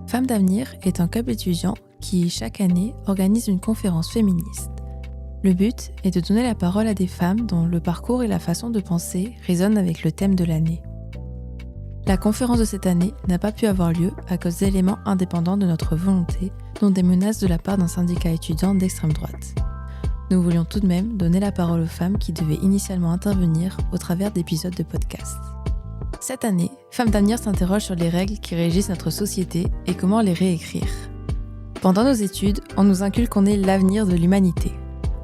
Femmes d'avenir est un club étudiant qui, chaque année, organise une conférence féministe. Le but est de donner la parole à des femmes dont le parcours et la façon de penser résonnent avec le thème de l'année. La conférence de cette année n'a pas pu avoir lieu à cause d'éléments indépendants de notre volonté, dont des menaces de la part d'un syndicat étudiant d'extrême droite. Nous voulions tout de même donner la parole aux femmes qui devaient initialement intervenir au travers d'épisodes de podcast. Cette année, Femmes d'avenir s'interroge sur les règles qui régissent notre société et comment les réécrire. Pendant nos études, on nous inculque qu'on est l'avenir de l'humanité.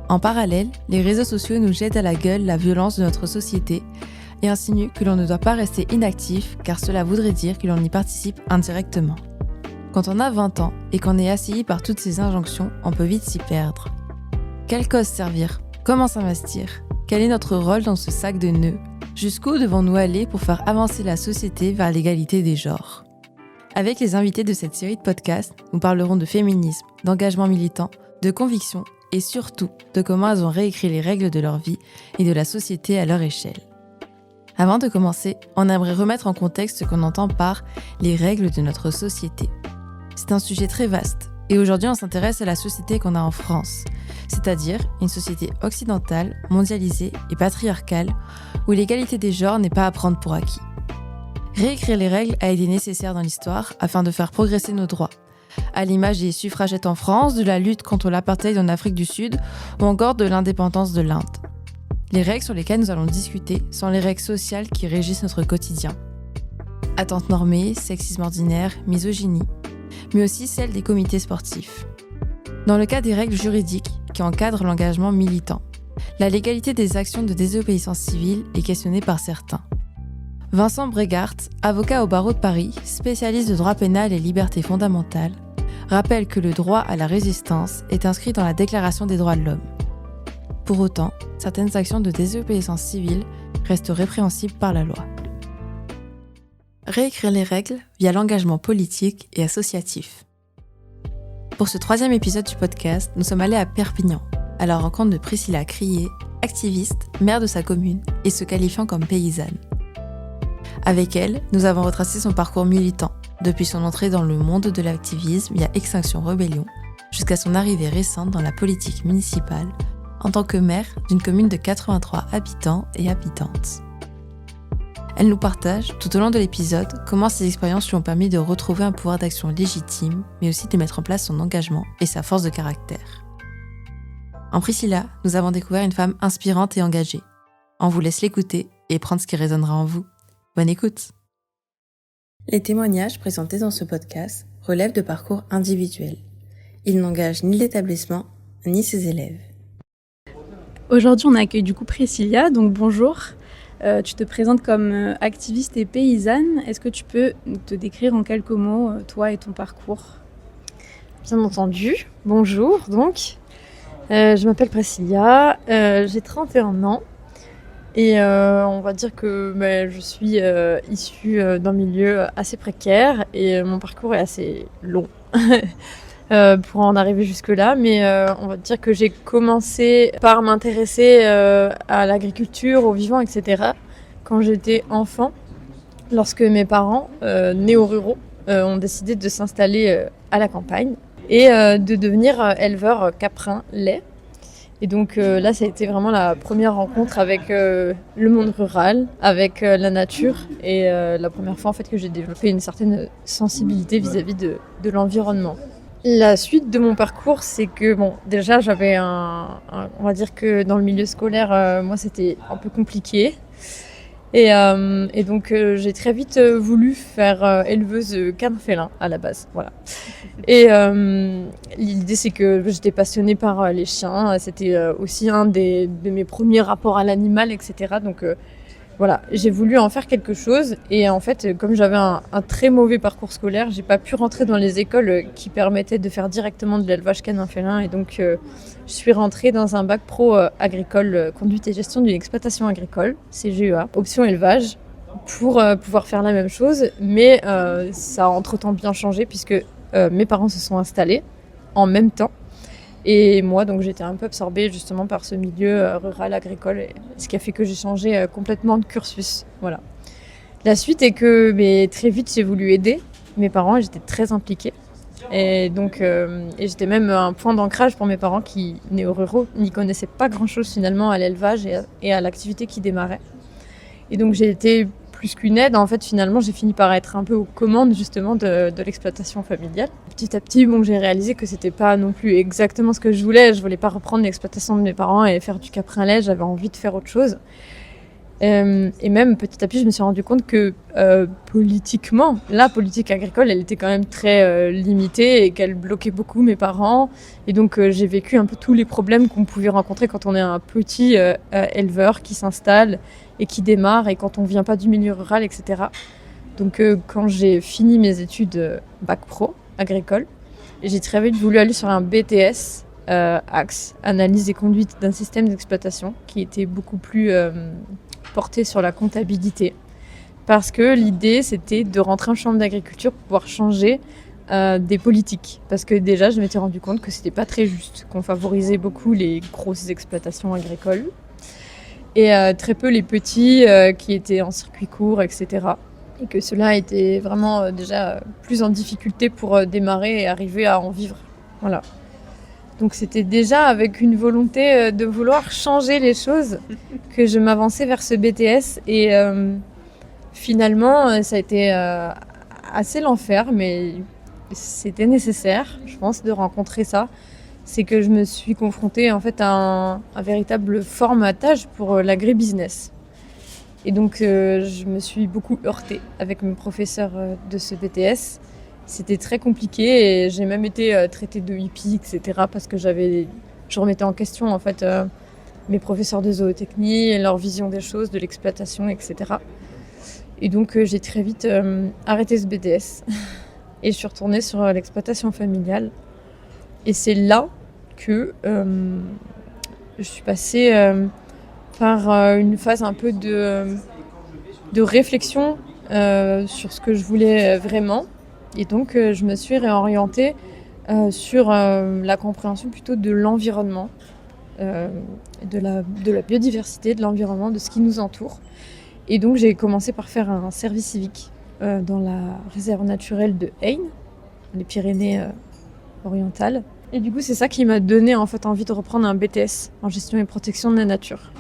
En parallèle, les réseaux sociaux nous jettent à la gueule la violence de notre société et insinuent que l'on ne doit pas rester inactif car cela voudrait dire que l'on y participe indirectement. Quand on a 20 ans et qu'on est assailli par toutes ces injonctions, on peut vite s'y perdre. Quelle cause servir ? Comment s'investir ? Quel est notre rôle dans ce sac de nœuds ? Jusqu'où devons-nous aller pour faire avancer la société vers l'égalité des genres ? Avec les invités de cette série de podcasts, nous parlerons de féminisme, d'engagement militant, de conviction et surtout de comment elles ont réécrit les règles de leur vie et de la société à leur échelle. Avant de commencer, on aimerait remettre en contexte ce qu'on entend par les règles de notre société. C'est un sujet très vaste et aujourd'hui on s'intéresse à la société qu'on a en France, c'est-à-dire une société occidentale, mondialisée et patriarcale où l'égalité des genres n'est pas à prendre pour acquis. Réécrire les règles a été nécessaire dans l'histoire afin de faire progresser nos droits, à l'image des suffragettes en France, de la lutte contre l'apartheid en Afrique du Sud ou encore de l'indépendance de l'Inde. Les règles sur lesquelles nous allons discuter sont les règles sociales qui régissent notre quotidien. Attentes normées, sexisme ordinaire, misogynie, mais aussi celles des comités sportifs. Dans le cas des règles juridiques qui encadrent l'engagement militant, la légalité des actions de désobéissance civile est questionnée par certains. Vincent Bregart, avocat au barreau de Paris, spécialiste de droit pénal et libertés fondamentales, rappelle que le droit à la résistance est inscrit dans la Déclaration des droits de l'homme. Pour autant, certaines actions de désobéissance civile restent répréhensibles par la loi. Réécrire les règles via l'engagement politique et associatif. Pour ce 3e épisode du podcast, nous sommes allés à Perpignan, à la rencontre de Priscilla Crié, activiste, maire de sa commune et se qualifiant comme paysanne. Avec elle, nous avons retracé son parcours militant, depuis son entrée dans le monde de l'activisme via Extinction Rebellion, jusqu'à son arrivée récente dans la politique municipale, en tant que maire d'une commune de 83 habitants et habitantes. Elle nous partage, tout au long de l'épisode, comment ces expériences lui ont permis de retrouver un pouvoir d'action légitime, mais aussi de mettre en place son engagement et sa force de caractère. En Priscilla, nous avons découvert une femme inspirante et engagée. On vous laisse l'écouter et prendre ce qui résonnera en vous. Bonne écoute. Les témoignages présentés dans ce podcast relèvent de parcours individuels. Ils n'engagent ni l'établissement, ni ses élèves. Aujourd'hui, on accueille du coup Priscilla, donc bonjour. Tu te présentes comme activiste et paysanne. Est-ce que tu peux te décrire en quelques mots, toi et ton parcours ? Bien entendu. Bonjour donc. Je m'appelle Priscilla, j'ai 31 ans et on va dire que je suis issue d'un milieu assez précaire et mon parcours est assez long pour en arriver jusque-là. Mais on va dire que j'ai commencé par m'intéresser à l'agriculture, aux vivants, etc. quand j'étais enfant, lorsque mes parents, néo-ruraux, ont décidé de s'installer à la campagne et de devenir éleveur caprin lait. Et donc là, ça a été vraiment la première rencontre avec le monde rural, avec la nature et la première fois en fait que j'ai développé une certaine sensibilité vis-à-vis de l'environnement. La suite de mon parcours, c'est que déjà j'avais on va dire que dans le milieu scolaire, moi c'était un peu compliqué. Et donc j'ai très vite voulu faire éleveuse canne félin à la base, voilà. Et l'idée c'est que j'étais passionnée par les chiens, c'était aussi un de mes premiers rapports à l'animal, etc. Donc voilà, j'ai voulu en faire quelque chose et en fait comme j'avais un très mauvais parcours scolaire, j'ai pas pu rentrer dans les écoles qui permettaient de faire directement de l'élevage canin félin et donc je suis rentrée dans un bac pro agricole, conduite et gestion d'une exploitation agricole, CGEA, option élevage, pour pouvoir faire la même chose, mais ça a entre-temps bien changé puisque mes parents se sont installés en même temps. Et moi, donc, j'étais un peu absorbée justement par ce milieu rural agricole, ce qui a fait que j'ai changé complètement de cursus. Voilà. La suite est que très vite, j'ai voulu aider mes parents et j'étais très impliquée. Et donc, et j'étais même un point d'ancrage pour mes parents qui, néo-ruraux, n'y connaissaient pas grand-chose finalement à l'élevage et à l'activité qui démarrait. Et donc j'ai été plus qu'une aide. En fait, finalement, j'ai fini par être un peu aux commandes justement de l'exploitation familiale. Petit à petit, j'ai réalisé que c'était pas non plus exactement ce que je voulais. Je voulais pas reprendre l'exploitation de mes parents et faire du caprin-lait. J'avais envie de faire autre chose. Et même petit à petit, je me suis rendu compte que politiquement, la politique agricole, elle était quand même très limitée et qu'elle bloquait beaucoup mes parents. Et donc, j'ai vécu un peu tous les problèmes qu'on pouvait rencontrer quand on est un petit éleveur qui s'installe et qui démarre et quand on vient pas du milieu rural, etc. Donc, quand j'ai fini mes études bac pro agricole, j'ai très vite voulu aller sur un BTS Axe, analyse et conduite d'un système d'exploitation, qui était beaucoup plus porté sur la comptabilité. Parce que l'idée, c'était de rentrer en chambre d'agriculture pour pouvoir changer des politiques. Parce que déjà, je m'étais rendu compte que c'était pas très juste, qu'on favorisait beaucoup les grosses exploitations agricoles et très peu les petits qui étaient en circuit court, etc. Et que cela était vraiment déjà plus en difficulté pour démarrer et arriver à en vivre. Voilà. Donc c'était déjà avec une volonté de vouloir changer les choses que je m'avançais vers ce BTS. Et finalement, ça a été assez l'enfer, mais c'était nécessaire, je pense, de rencontrer ça. C'est que je me suis confrontée en fait à un véritable formatage pour l'agribusiness. Et donc je me suis beaucoup heurtée avec mes professeurs de ce BTS. C'était très compliqué et j'ai même été traitée de hippie, etc. parce que je remettais en question en fait mes professeurs de zootechnie, leur vision des choses, de l'exploitation, etc. Et donc j'ai très vite arrêté ce BTS et je suis retournée sur l'exploitation familiale. Et c'est là que je suis passée par une phase un peu de réflexion sur ce que je voulais vraiment. Et donc, je me suis réorientée sur la compréhension plutôt de l'environnement, de la biodiversité, de l'environnement, de ce qui nous entoure. Et donc, j'ai commencé par faire un service civique dans la réserve naturelle de Haine, les Pyrénées orientales. Et du coup, c'est ça qui m'a donné en fait envie de reprendre un BTS en gestion et protection de la nature.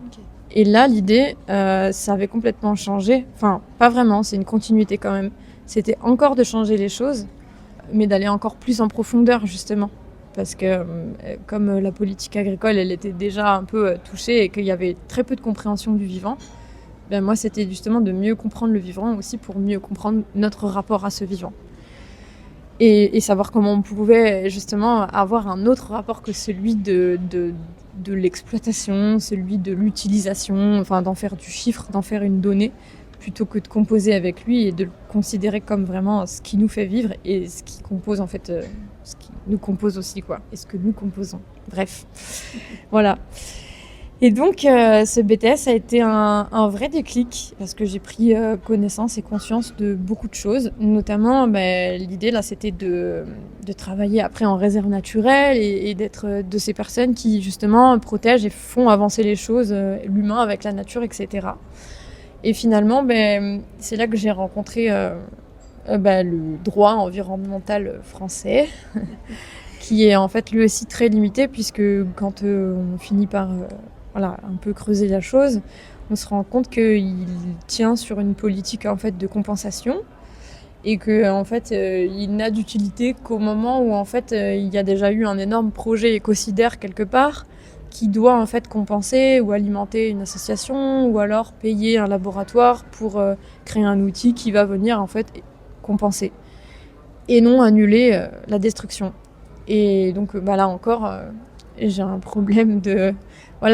Okay. Et là, l'idée, ça avait complètement changé. Enfin, pas vraiment, c'est une continuité quand même. C'était encore de changer les choses, mais d'aller encore plus en profondeur, justement. Parce que comme la politique agricole, elle était déjà un peu touchée et qu'il y avait très peu de compréhension du vivant, ben moi, c'était justement de mieux comprendre le vivant aussi pour mieux comprendre notre rapport à ce vivant. Et savoir comment on pouvait justement avoir un autre rapport que celui de l'exploitation, celui de l'utilisation, enfin d'en faire du chiffre, d'en faire une donnée, plutôt que de composer avec lui et de le considérer comme vraiment ce qui nous fait vivre et ce qui compose en fait, ce qui nous compose aussi, quoi, et ce que nous composons. Bref, voilà. Et donc, ce BTS a été un vrai déclic parce que j'ai pris connaissance et conscience de beaucoup de choses. Notamment, l'idée, là, c'était de travailler après en réserve naturelle et d'être de ces personnes qui, justement, protègent et font avancer les choses, l'humain avec la nature, etc. Et finalement, c'est là que j'ai rencontré le droit environnemental français, qui est en fait lui aussi très limité, puisque quand on finit par un peu creuser la chose, on se rend compte qu'il tient sur une politique en fait de compensation et que en fait il n'a d'utilité qu'au moment où en fait il y a déjà eu un énorme projet écocidaire quelque part qui doit en fait compenser ou alimenter une association ou alors payer un laboratoire pour créer un outil qui va venir en fait compenser et non annuler la destruction. Et donc là encore j'ai un problème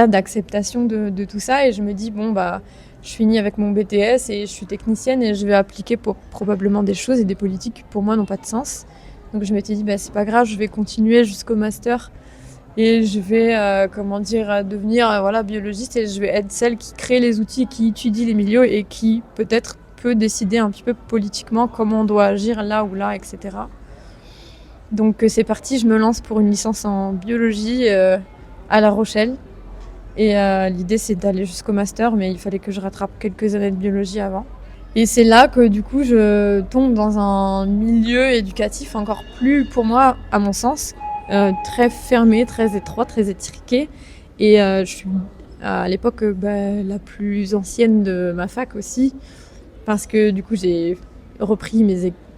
d'acceptation de tout ça et je me dis je finis avec mon BTS et je suis technicienne et je vais appliquer probablement des choses et des politiques qui pour moi n'ont pas de sens. Donc je m'étais dit c'est pas grave, je vais continuer jusqu'au master et je vais devenir biologiste et je vais être celle qui crée les outils, qui étudie les milieux et qui peut-être peut décider un petit peu politiquement comment on doit agir là ou là, etc. Donc c'est parti, je me lance pour une licence en biologie à La Rochelle. Et l'idée c'est d'aller jusqu'au master, mais il fallait que je rattrape quelques années de biologie avant. Et c'est là que du coup je tombe dans un milieu éducatif encore plus, pour moi, à mon sens, très fermé, très étroit, très étriqué. Et je suis à l'époque la plus ancienne de ma fac aussi, parce que du coup j'ai repris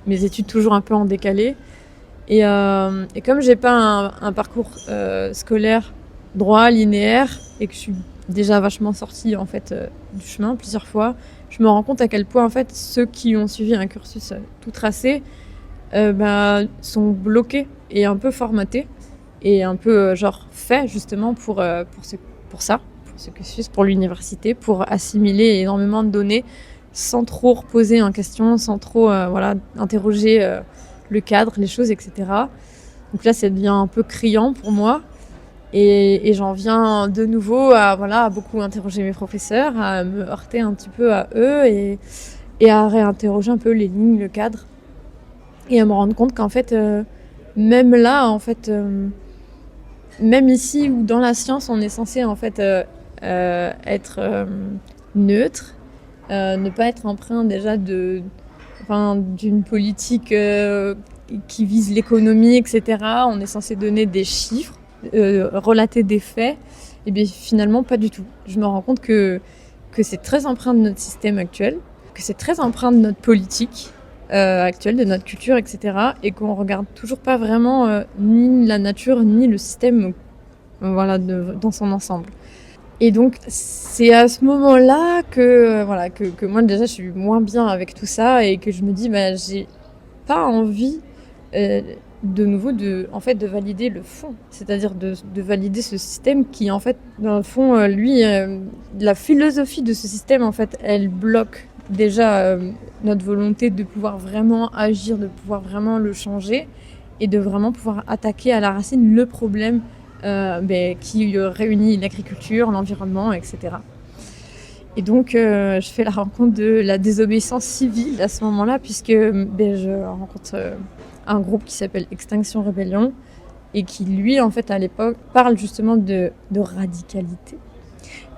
mes études toujours un peu en décalé. Et comme j'ai pas un parcours scolaire droit, linéaire, et que je suis déjà vachement sortie en fait du chemin plusieurs fois, je me rends compte à quel point en fait ceux qui ont suivi un cursus tout tracé sont bloqués et un peu formatés et un peu faits justement pour ça, pour ce cursus, pour l'université, pour assimiler énormément de données sans trop reposer en question, sans trop interroger le cadre, les choses, etc. Donc là, ça devient un peu criant pour moi. Et j'en viens de nouveau à beaucoup interroger mes professeurs, à me heurter un petit peu à eux et à réinterroger un peu les lignes, le cadre. Et à me rendre compte qu'en fait, même là, en fait, même ici ou dans la science, on est censé en fait être neutre, ne pas être empreint déjà d'une politique qui vise l'économie, etc. On est censé donner des chiffres, relater des faits. Et bien finalement, pas du tout. Je me rends compte que c'est très empreint de notre système actuel, que c'est très empreint de notre politique actuelle, de notre culture, etc. Et qu'on regarde toujours pas vraiment ni la nature, ni le système dans son ensemble. Et donc, c'est à ce moment-là que moi, déjà, je suis moins bien avec tout ça et que je me dis, j'ai pas envie de nouveau de valider le fond, c'est-à-dire de valider ce système qui, en fait, dans le fond, la philosophie de ce système, en fait, elle bloque déjà notre volonté de pouvoir vraiment agir, de pouvoir vraiment le changer et de vraiment pouvoir attaquer à la racine le problème qui réunit l'agriculture, l'environnement, etc. Et donc, je fais la rencontre de la désobéissance civile à ce moment-là, puisque je rencontre un groupe qui s'appelle Extinction Rebellion et qui, lui, en fait, à l'époque, parle justement de radicalité.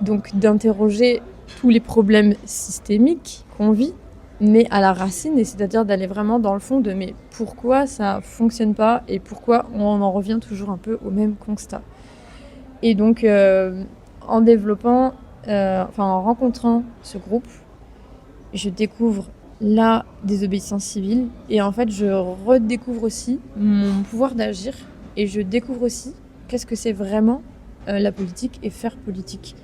Donc, d'interroger tous les problèmes systémiques qu'on vit, mais à la racine, et c'est-à-dire d'aller vraiment dans le fond de mais pourquoi ça fonctionne pas et pourquoi on en revient toujours un peu au même constat. Et donc, en rencontrant ce groupe, je découvre la désobéissance civile et en fait, je redécouvre aussi mon pouvoir d'agir et je découvre aussi qu'est-ce que c'est vraiment la politique et faire politique.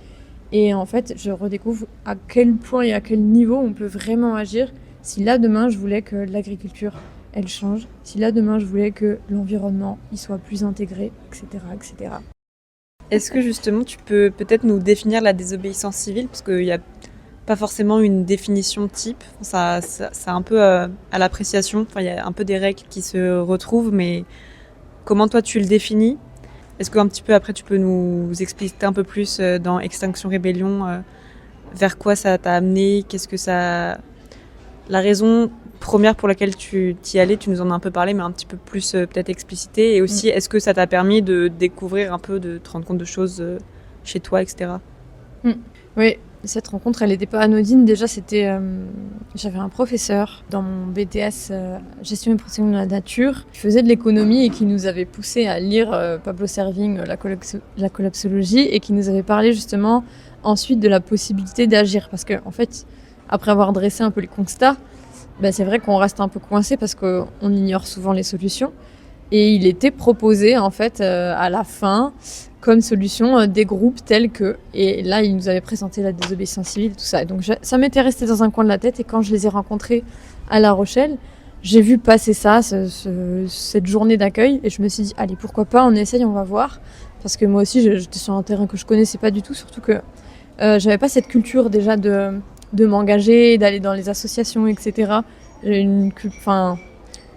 Et en fait, je redécouvre à quel point et à quel niveau on peut vraiment agir si là, demain, je voulais que l'agriculture, elle change, si là, demain, je voulais que l'environnement, il soit plus intégré, etc., etc. Est-ce que justement, tu peux peut-être nous définir la désobéissance civile? Parce qu'il n'y a pas forcément une définition type, ça un peu à l'appréciation, enfin, il y a un peu des règles qui se retrouvent, mais comment toi tu le définis? Est-ce qu'un petit peu après tu peux nous expliquer un peu plus dans Extinction Rebellion vers quoi ça t'a amené, qu'est-ce que ça... La raison première pour laquelle tu t'y allais, tu nous en as un peu parlé, mais un petit peu plus peut-être explicité, et aussi est-ce que ça t'a permis de découvrir un peu, de te rendre compte de choses chez toi, etc. Oui, cette rencontre, elle n'était pas anodine. Déjà, j'avais un professeur dans mon BTS Gestion et protection de la nature qui faisait de l'économie et qui nous avait poussé à lire Pablo Servigne, la collapsologie, et qui nous avait parlé justement ensuite de la possibilité d'agir. Parce que, en fait, après avoir dressé un peu les constats, c'est vrai qu'on reste un peu coincé parce qu'on ignore souvent les solutions. Et il était proposé, en fait, à la fin, comme solution, des groupes tels que... Et là, il nous avait présenté la désobéissance civile, tout ça. Et donc, ça m'était resté dans un coin de la tête. Et quand je les ai rencontrés à La Rochelle, j'ai vu passer ça, cette journée d'accueil. Et je me suis dit, allez, pourquoi pas, on essaye, on va voir. Parce que moi aussi, j'étais sur un terrain que je connaissais pas du tout. Surtout que j'avais pas cette culture déjà de m'engager, d'aller dans les associations, etc. J'ai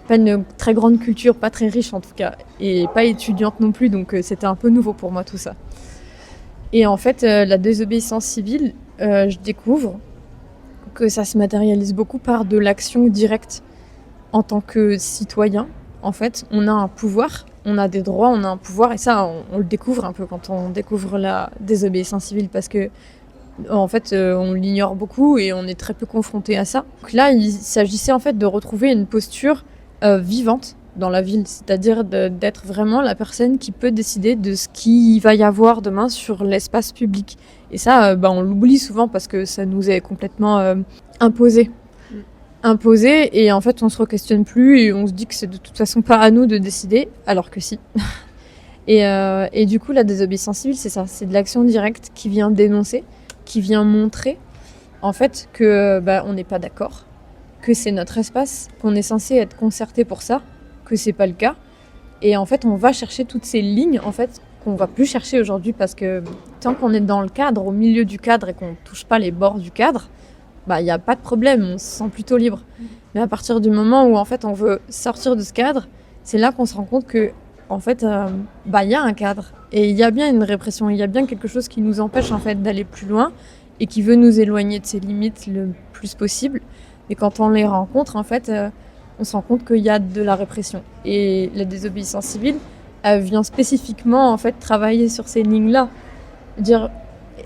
pas une très grande culture, pas très riche en tout cas, et pas étudiante non plus, donc c'était un peu nouveau pour moi tout ça. Et en fait, la désobéissance civile, je découvre que ça se matérialise beaucoup par de l'action directe. En tant que citoyen, en fait, on a un pouvoir, on a des droits, on a un pouvoir, et ça, on le découvre un peu quand on découvre la désobéissance civile, parce que En fait, on l'ignore beaucoup et on est très peu confronté à ça. Donc là, il s'agissait en fait de retrouver une posture vivante dans la ville, c'est-à-dire d'être vraiment la personne qui peut décider de ce qu'il va y avoir demain sur l'espace public. Et ça, on l'oublie souvent parce que ça nous est complètement imposé. Imposé, et en fait, on se re-questionne plus et on se dit que c'est de toute façon pas à nous de décider, alors que si. Et du coup, la désobéissance civile, c'est ça, c'est de l'action directe qui vient dénoncer, qui vient montrer en fait que on n'est pas d'accord, que c'est notre espace, qu'on est censé être concerté pour ça, que c'est pas le cas. Et en fait, on va chercher toutes ces lignes en fait qu'on va plus chercher aujourd'hui parce que tant qu'on est dans le cadre, au milieu du cadre et qu'on touche pas les bords du cadre, il n'y a pas de problème, on se sent plutôt libre. Mais à partir du moment où en fait on veut sortir de ce cadre, c'est là qu'on se rend compte que en fait, y a un cadre et il y a bien une répression, il y a bien quelque chose qui nous empêche en fait d'aller plus loin et qui veut nous éloigner de ces limites le plus possible. Et quand on les rencontre, en fait, on se rend compte qu'il y a de la répression. Et la désobéissance civile, elle vient spécifiquement en fait travailler sur ces lignes-là,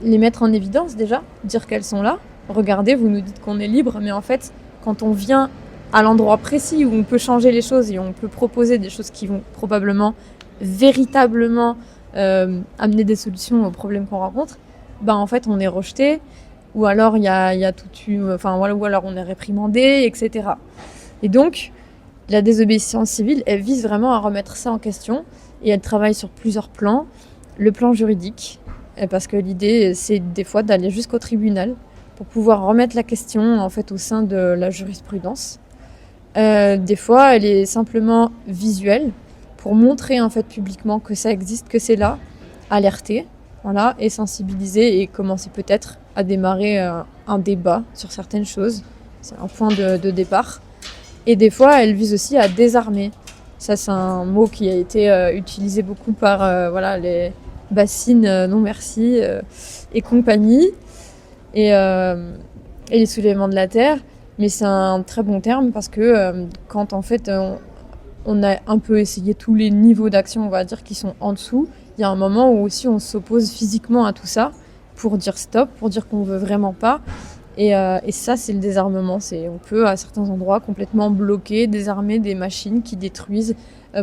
les mettre en évidence déjà, dire qu'elles sont là. Regardez, vous nous dites qu'on est libre, mais en fait, quand on vient à l'endroit précis où on peut changer les choses et on peut proposer des choses qui vont probablement, véritablement amener des solutions aux problèmes qu'on rencontre, en fait, on est rejeté, ou alors il y a ou alors on est réprimandé, etc. Et donc, la désobéissance civile, elle vise vraiment à remettre ça en question et elle travaille sur plusieurs plans. Le plan juridique, parce que l'idée, c'est des fois d'aller jusqu'au tribunal pour pouvoir remettre la question en fait au sein de la jurisprudence. Des fois, elle est simplement visuelle pour montrer en fait publiquement que ça existe, que c'est là, alerter, voilà, et sensibiliser et commencer peut-être à démarrer un débat sur certaines choses. C'est un point de départ. Et des fois, elle vise aussi à désarmer. Ça, c'est un mot qui a été utilisé beaucoup par les bassines non merci et compagnie. Et les soulèvements de la terre, mais c'est un très bon terme parce que quand en fait on a un peu essayé tous les niveaux d'action, on va dire, qui sont en dessous, il y a un moment où aussi on s'oppose physiquement à tout ça pour dire stop, pour dire qu'on veut vraiment pas. Et ça, c'est le désarmement. On peut à certains endroits complètement bloquer, désarmer des machines qui détruisent,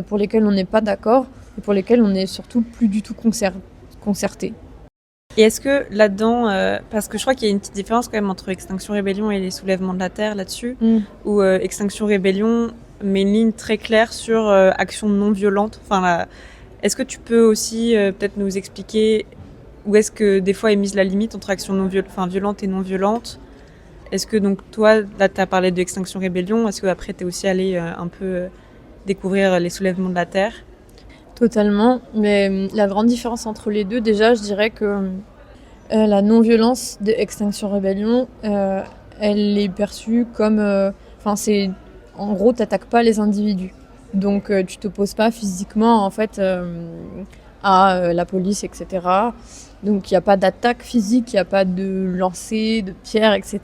pour lesquelles on n'est pas d'accord et pour lesquelles on n'est surtout plus du tout concerté. Et est-ce que là-dedans, parce que je crois qu'il y a une petite différence quand même entre Extinction Rébellion et les soulèvements de la terre là-dessus, où Extinction Rébellion met une ligne très claire sur action non violente. Est-ce que tu peux aussi peut-être nous expliquer où est-ce que des fois est mise la limite entre action violente et non violente? Est-ce que donc toi, là tu as parlé de Extinction Rébellion, est-ce que après tu es aussi allé un peu découvrir les soulèvements de la terre? Totalement, mais la grande différence entre les deux, déjà, je dirais que la non-violence de Extinction Rébellion, elle est perçue comme... en gros, t'attaques pas les individus. Donc, tu t'opposes pas physiquement, en fait, à la police, etc. Donc, il n'y a pas d'attaque physique, il n'y a pas de lancer de pierres, etc.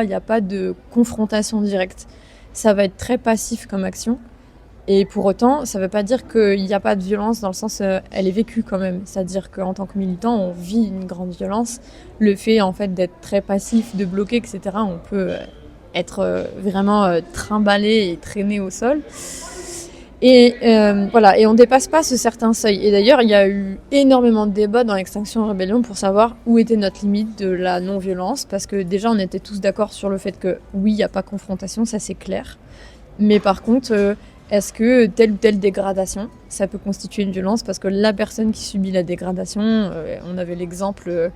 Il n'y a pas de confrontation directe. Ça va être très passif comme action. Et pour autant, ça ne veut pas dire qu'il n'y a pas de violence dans le sens, elle est vécue quand même. C'est-à-dire qu'en tant que militant, on vit une grande violence. Le fait en fait d'être très passif, de bloquer, etc., on peut être vraiment trimballé et traîné au sol. Et et on ne dépasse pas ce certain seuil. Et d'ailleurs, il y a eu énormément de débats dans Extinction Rébellion pour savoir où était notre limite de la non-violence. Parce que déjà, on était tous d'accord sur le fait que oui, il n'y a pas confrontation, ça c'est clair. Mais par contre... est-ce que telle ou telle dégradation, ça peut constituer une violence? Parce que la personne qui subit la dégradation, on avait l'exemple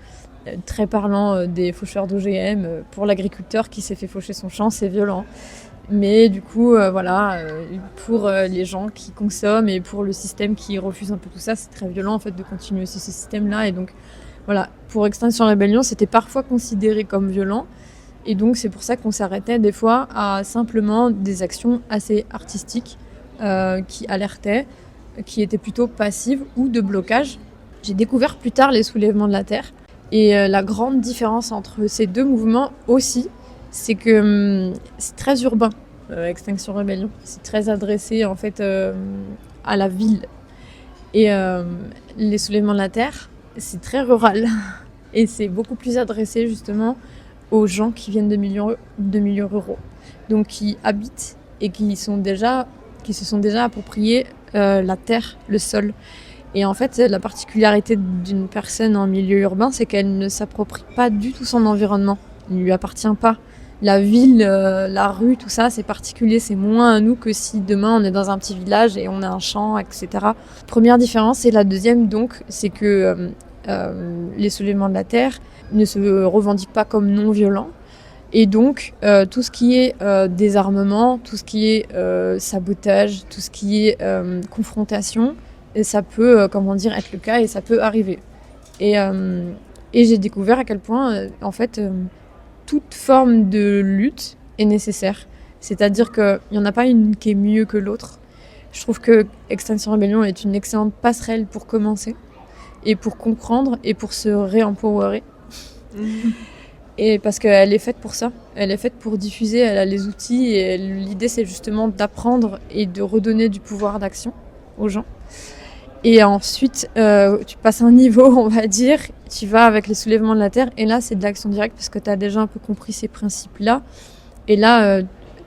très parlant des faucheurs d'OGM, pour l'agriculteur qui s'est fait faucher son champ, c'est violent. Mais du coup, pour les gens qui consomment et pour le système qui refuse un peu tout ça, c'est très violent en fait de continuer ce système-là. Et donc voilà, pour Extinction Rébellion, c'était parfois considéré comme violent. Et donc c'est pour ça qu'on s'arrêtait des fois à simplement des actions assez artistiques qui alertaient, qui étaient plutôt passives ou de blocage. J'ai découvert plus tard les soulèvements de la terre. Et la grande différence entre ces deux mouvements aussi, c'est que c'est très urbain, Extinction Rébellion. C'est très adressé en fait à la ville. Et les soulèvements de la terre, c'est très rural. Et c'est beaucoup plus adressé justement aux gens qui viennent de milieux ruraux, donc qui habitent et qui se sont déjà appropriés la terre, le sol. Et en fait, la particularité d'une personne en milieu urbain, c'est qu'elle ne s'approprie pas du tout son environnement. Il ne lui appartient pas. La ville, la rue, tout ça, c'est particulier, c'est moins à nous que si demain on est dans un petit village et on a un champ, etc. Première différence. Et la deuxième, donc, c'est que les soulèvements de la terre ne se revendiquent pas comme non violents. Et donc, tout ce qui est désarmement, tout ce qui est sabotage, tout ce qui est confrontation, et ça peut, être le cas et ça peut arriver. Et j'ai découvert à quel point, toute forme de lutte est nécessaire. C'est-à-dire qu'il n'y en a pas une qui est mieux que l'autre. Je trouve que Extinction Rebellion est une excellente passerelle pour commencer, et pour comprendre, et pour se réempowerer. Et parce qu'elle est faite pour ça. Elle est faite pour diffuser, elle a les outils, et l'idée c'est justement d'apprendre et de redonner du pouvoir d'action aux gens. Et ensuite, tu passes un niveau, on va dire, tu vas avec les soulèvements de la terre, et là, c'est de l'action directe parce que tu as déjà un peu compris ces principes-là. Et là,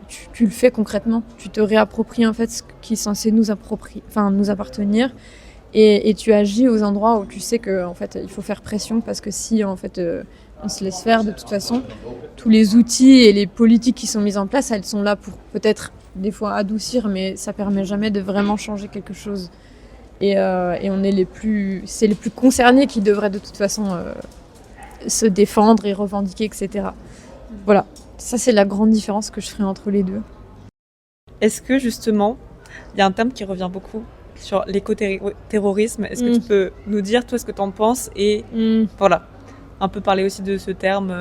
tu le fais concrètement. Tu te réappropries en fait ce qui est censé nous appartenir, et tu agis aux endroits où tu sais que en fait, il faut faire pression, parce que si en fait, on se laisse faire, de toute façon, tous les outils et les politiques qui sont mises en place, elles sont là pour peut-être des fois adoucir, mais ça permet jamais de vraiment changer quelque chose. Et on est les plus concernés qui devraient de toute façon se défendre et revendiquer, etc. Voilà, ça c'est la grande différence que je ferai entre les deux. Est-ce que justement, il y a un terme qui revient beaucoup sur l'écoterrorisme. Est-ce que tu peux nous dire toi ce que tu en penses et voilà, un peu parler aussi de ce terme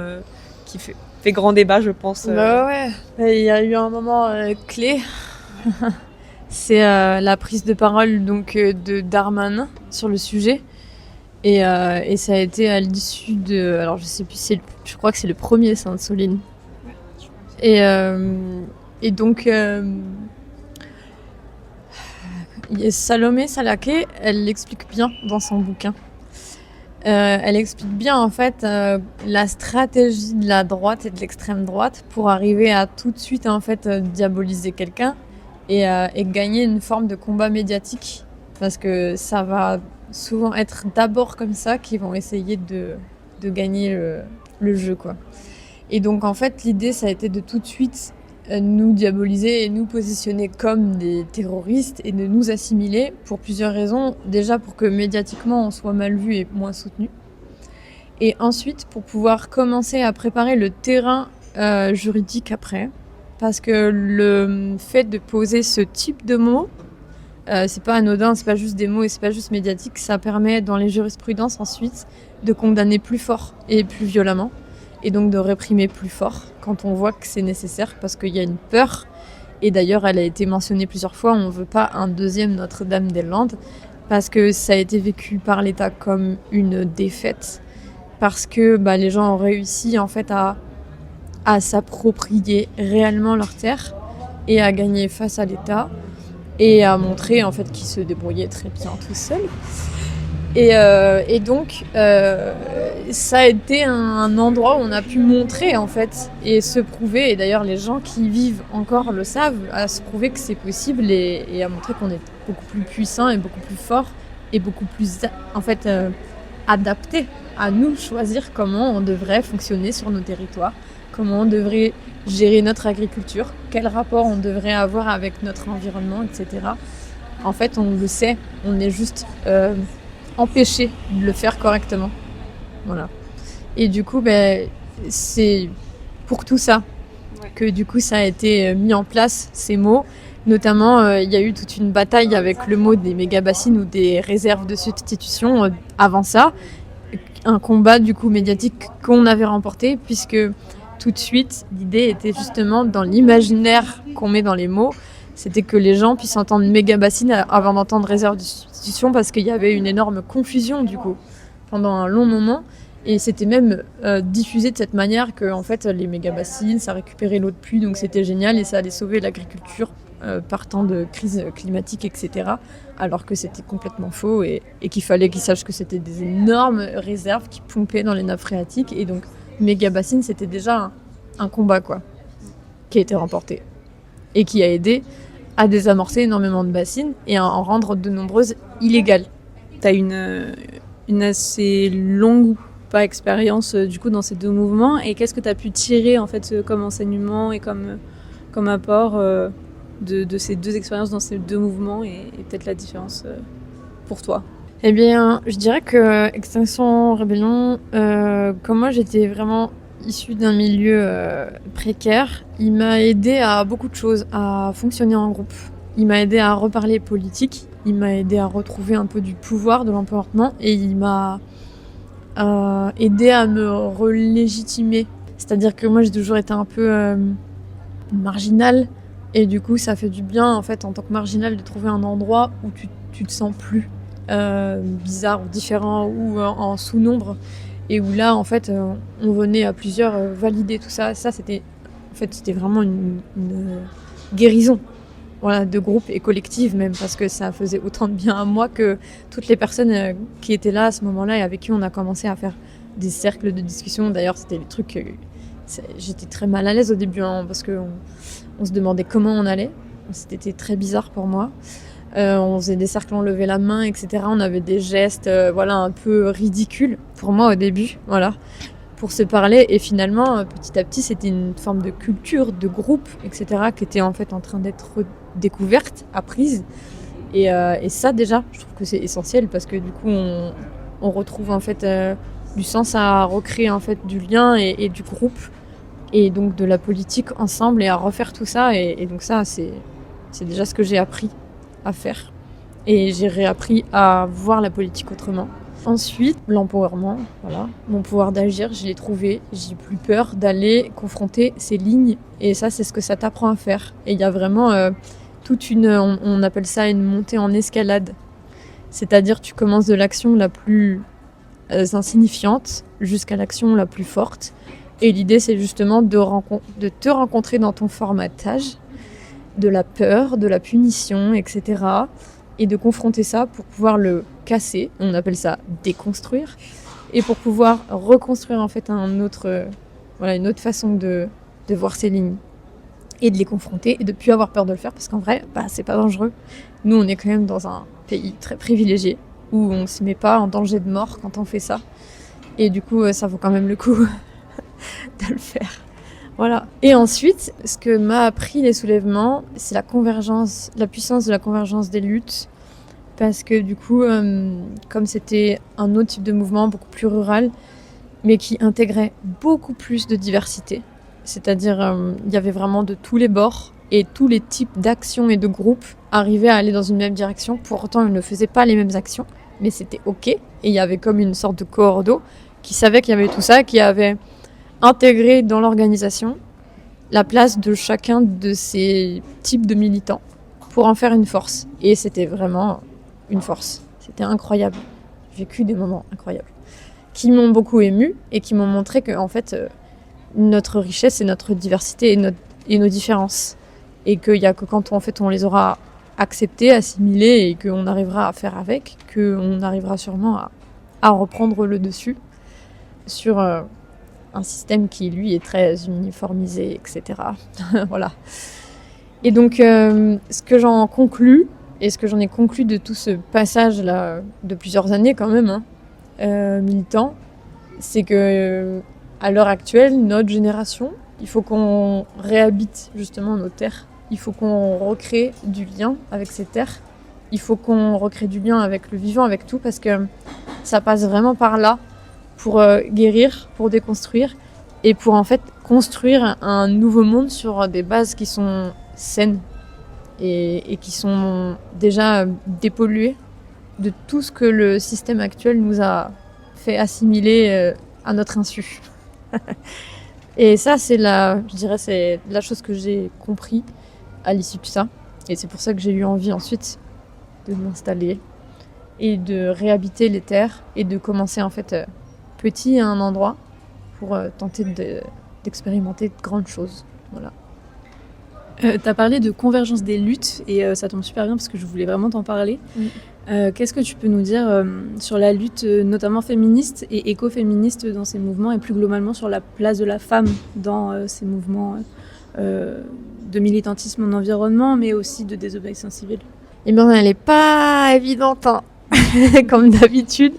qui fait grand débat, je pense. Ouais, il y a eu un moment clé. C'est la prise de parole donc de Darmanin sur le sujet, et ça a été à l'issue de, alors je sais plus, je crois que c'est le premier Sainte-Soline, et donc Salomé Salaké, elle l'explique bien dans son bouquin. Elle explique bien en fait la stratégie de la droite et de l'extrême droite pour arriver à tout de suite en fait diaboliser quelqu'un. Et gagner une forme de combat médiatique, parce que ça va souvent être d'abord comme ça qu'ils vont essayer de gagner le jeu, quoi. Et donc en fait l'idée ça a été de tout de suite nous diaboliser et nous positionner comme des terroristes et de nous assimiler pour plusieurs raisons. Déjà pour que médiatiquement on soit mal vu et moins soutenu, et ensuite pour pouvoir commencer à préparer le terrain juridique après. Parce que le fait de poser ce type de mots, c'est pas anodin, c'est pas juste des mots et c'est pas juste médiatique, ça permet dans les jurisprudences ensuite de condamner plus fort et plus violemment, et donc de réprimer plus fort quand on voit que c'est nécessaire, parce qu'il y a une peur. Et d'ailleurs, elle a été mentionnée plusieurs fois, on veut pas un deuxième Notre-Dame-des-Landes, parce que ça a été vécu par l'État comme une défaite, parce que les gens ont réussi en fait à s'approprier réellement leur terre et à gagner face à l'État et à montrer en fait qu'ils se débrouillaient très bien tout seuls. Et donc ça a été un endroit où on a pu montrer en fait et se prouver, et d'ailleurs les gens qui vivent encore le savent, à se prouver que c'est possible, et à montrer qu'on est beaucoup plus puissant et beaucoup plus fort et beaucoup plus en fait adapté à nous choisir comment on devrait fonctionner sur nos territoires, comment on devrait gérer notre agriculture, quel rapport on devrait avoir avec notre environnement, etc. En fait, on le sait, on est juste empêché de le faire correctement. Voilà. Et du coup, c'est pour tout ça que du coup ça a été mis en place, ces mots. Notamment, il y a eu toute une bataille avec le mot des méga-bassines ou des réserves de substitution avant ça. Un combat du coup médiatique qu'on avait remporté, puisque tout de suite, l'idée était justement dans l'imaginaire qu'on met dans les mots, c'était que les gens puissent entendre méga-bassine avant d'entendre réserve de substitution, parce qu'il y avait une énorme confusion du coup pendant un long moment. Et c'était même diffusé de cette manière que en fait, les méga-bassines, ça récupérait l'eau de pluie, donc c'était génial et ça allait sauver l'agriculture partant de crise climatique, etc. Alors que c'était complètement faux et qu'il fallait qu'ils sachent que c'était des énormes réserves qui pompaient dans les nappes phréatiques. Et donc, méga bassines, c'était déjà un combat, quoi, qui a été remporté et qui a aidé à désamorcer énormément de bassines et à en rendre de nombreuses illégales. Tu as une assez longue expérience du coup dans ces deux mouvements, et qu'est-ce que tu as pu tirer en fait comme enseignement et comme apport de ces deux expériences dans ces deux mouvements, et peut-être la différence pour toi? Eh bien, je dirais que Extinction Rebellion, comme moi j'étais vraiment issue d'un milieu précaire, il m'a aidé à beaucoup de choses, à fonctionner en groupe. Il m'a aidé à reparler politique, il m'a aidé à retrouver un peu du pouvoir, de l'emportement, et il m'a aidé à me relégitimer. C'est-à-dire que moi j'ai toujours été un peu marginale, et du coup ça fait du bien en fait en tant que marginale de trouver un endroit où tu te sens plus bizarre ou différent ou en sous-nombre, et où là en fait on venait à plusieurs valider tout ça. Ça c'était vraiment une guérison, voilà, de groupe et collective même, parce que ça faisait autant de bien à moi que toutes les personnes qui étaient là à ce moment-là et avec qui on a commencé à faire des cercles de discussion. D'ailleurs c'était le truc, j'étais très mal à l'aise au début parce qu'on se demandait comment on allait, c'était très bizarre pour moi. On faisait des cercles, on levait la main, etc. On avait des gestes voilà, un peu ridicules pour moi au début, voilà, pour se parler. Et finalement, petit à petit, c'était une forme de culture, de groupe, etc. qui était en fait en train d'être découverte, apprise. Et ça, déjà, je trouve que c'est essentiel, parce que du coup, on retrouve en fait du sens à recréer en fait du lien et du groupe, et donc de la politique ensemble, et à refaire tout ça. Et donc ça, c'est déjà ce que j'ai appris à faire, et j'ai réappris à voir la politique autrement. Ensuite, l'empowerment, voilà, mon pouvoir d'agir, je l'ai trouvé. J'ai plus peur d'aller confronter ces lignes, et ça, c'est ce que ça t'apprend à faire. Et il y a vraiment toute on appelle ça une montée en escalade, c'est-à-dire tu commences de l'action la plus insignifiante jusqu'à l'action la plus forte, et l'idée c'est justement de te rencontrer dans ton formatage de la peur, de la punition, etc. Et de confronter ça pour pouvoir le casser, on appelle ça déconstruire, et pour pouvoir reconstruire en fait une autre façon de voir ces lignes, et de les confronter, et de ne plus avoir peur de le faire, parce qu'en vrai, c'est pas dangereux. Nous, on est quand même dans un pays très privilégié, où on ne se met pas en danger de mort quand on fait ça, et du coup, ça vaut quand même le coup de le faire. Voilà. Et ensuite, ce que m'a appris les soulèvements, c'est la puissance de la convergence des luttes. Parce que du coup, comme c'était un autre type de mouvement, beaucoup plus rural, mais qui intégrait beaucoup plus de diversité, c'est-à-dire il y avait vraiment de tous les bords, et tous les types d'actions et de groupes arrivaient à aller dans une même direction. Pour autant, ils ne faisaient pas les mêmes actions, mais c'était OK. Et il y avait comme une sorte de coordo qui savait qu'il y avait tout ça, qui avait intégrer dans l'organisation la place de chacun de ces types de militants pour en faire une force. Et c'était vraiment une force. C'était incroyable. J'ai vécu des moments incroyables qui m'ont beaucoup émue, et qui m'ont montré que en fait, notre richesse, c'est notre diversité et nos différences. Et qu'il n'y a que quand on les aura acceptées, assimilées, et qu'on arrivera à faire avec, qu'on arrivera sûrement à reprendre le dessus sur un système qui, lui, est très uniformisé, etc. Voilà. Et donc, ce que j'en conclus, et ce que j'en ai conclu de tout ce passage-là, de plusieurs années quand même, militant, c'est que à l'heure actuelle, notre génération, il faut qu'on réhabite justement nos terres. Il faut qu'on recrée du lien avec ces terres. Il faut qu'on recrée du lien avec le vivant, avec tout, parce que ça passe vraiment par là, pour guérir, pour déconstruire, et pour en fait construire un nouveau monde sur des bases qui sont saines et qui sont déjà dépolluées de tout ce que le système actuel nous a fait assimiler à notre insu. Et ça, c'est la chose que j'ai compris à l'issue de ça. Et c'est pour ça que j'ai eu envie ensuite de m'installer et de réhabiter les terres, et de commencer en fait petit à un endroit pour tenter d'expérimenter de grandes choses. Voilà. Tu as parlé de convergence des luttes et ça tombe super bien parce que je voulais vraiment t'en parler. Qu'est-ce que tu peux nous dire sur la lutte notamment féministe et écoféministe dans ces mouvements et plus globalement sur la place de la femme dans ces mouvements de militantisme en environnement mais aussi de désobéissance civile? Eh bien, elle n'est pas évidente, hein, comme d'habitude,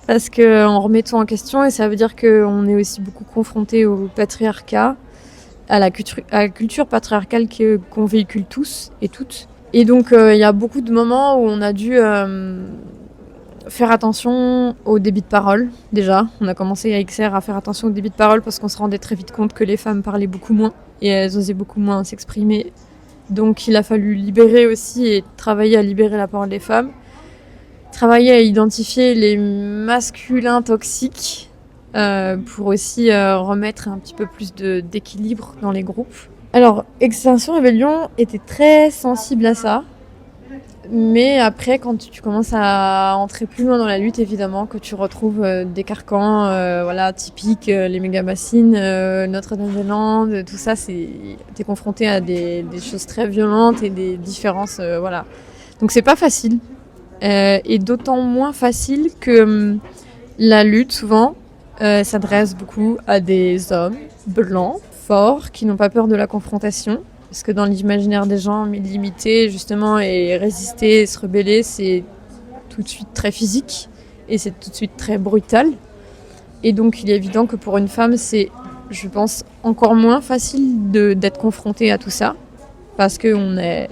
parce qu'on remet tout en question et ça veut dire qu'on est aussi beaucoup confronté au patriarcat, à la culture patriarcale qu'on véhicule tous et toutes. Et donc, il y a beaucoup de moments où on a dû faire attention au débit de parole, déjà. On a commencé à XR à faire attention au débit de parole parce qu'on se rendait très vite compte que les femmes parlaient beaucoup moins et elles osaient beaucoup moins s'exprimer. Donc, il a fallu libérer aussi et travailler à libérer la parole des femmes. Travailler à identifier les masculins toxiques pour aussi remettre un petit peu plus d'équilibre dans les groupes. Alors, Extinction Rebellion était très sensible à ça, mais après, quand tu commences à entrer plus loin dans la lutte, évidemment, que tu retrouves des carcans typiques, les méga-bassines, Notre-Dame-des-Landes, tout ça, t'es confronté à des choses très violentes et des différences, voilà. Donc c'est pas facile, et d'autant moins facile que la lutte, souvent, s'adresse beaucoup à des hommes blancs, forts, qui n'ont pas peur de la confrontation. Parce que dans l'imaginaire des gens, limiter justement et résister et se rebeller, c'est tout de suite très physique et c'est tout de suite très brutal. Et donc il est évident que pour une femme, c'est, je pense, encore moins facile d'être confrontée à tout ça. Parce qu'on est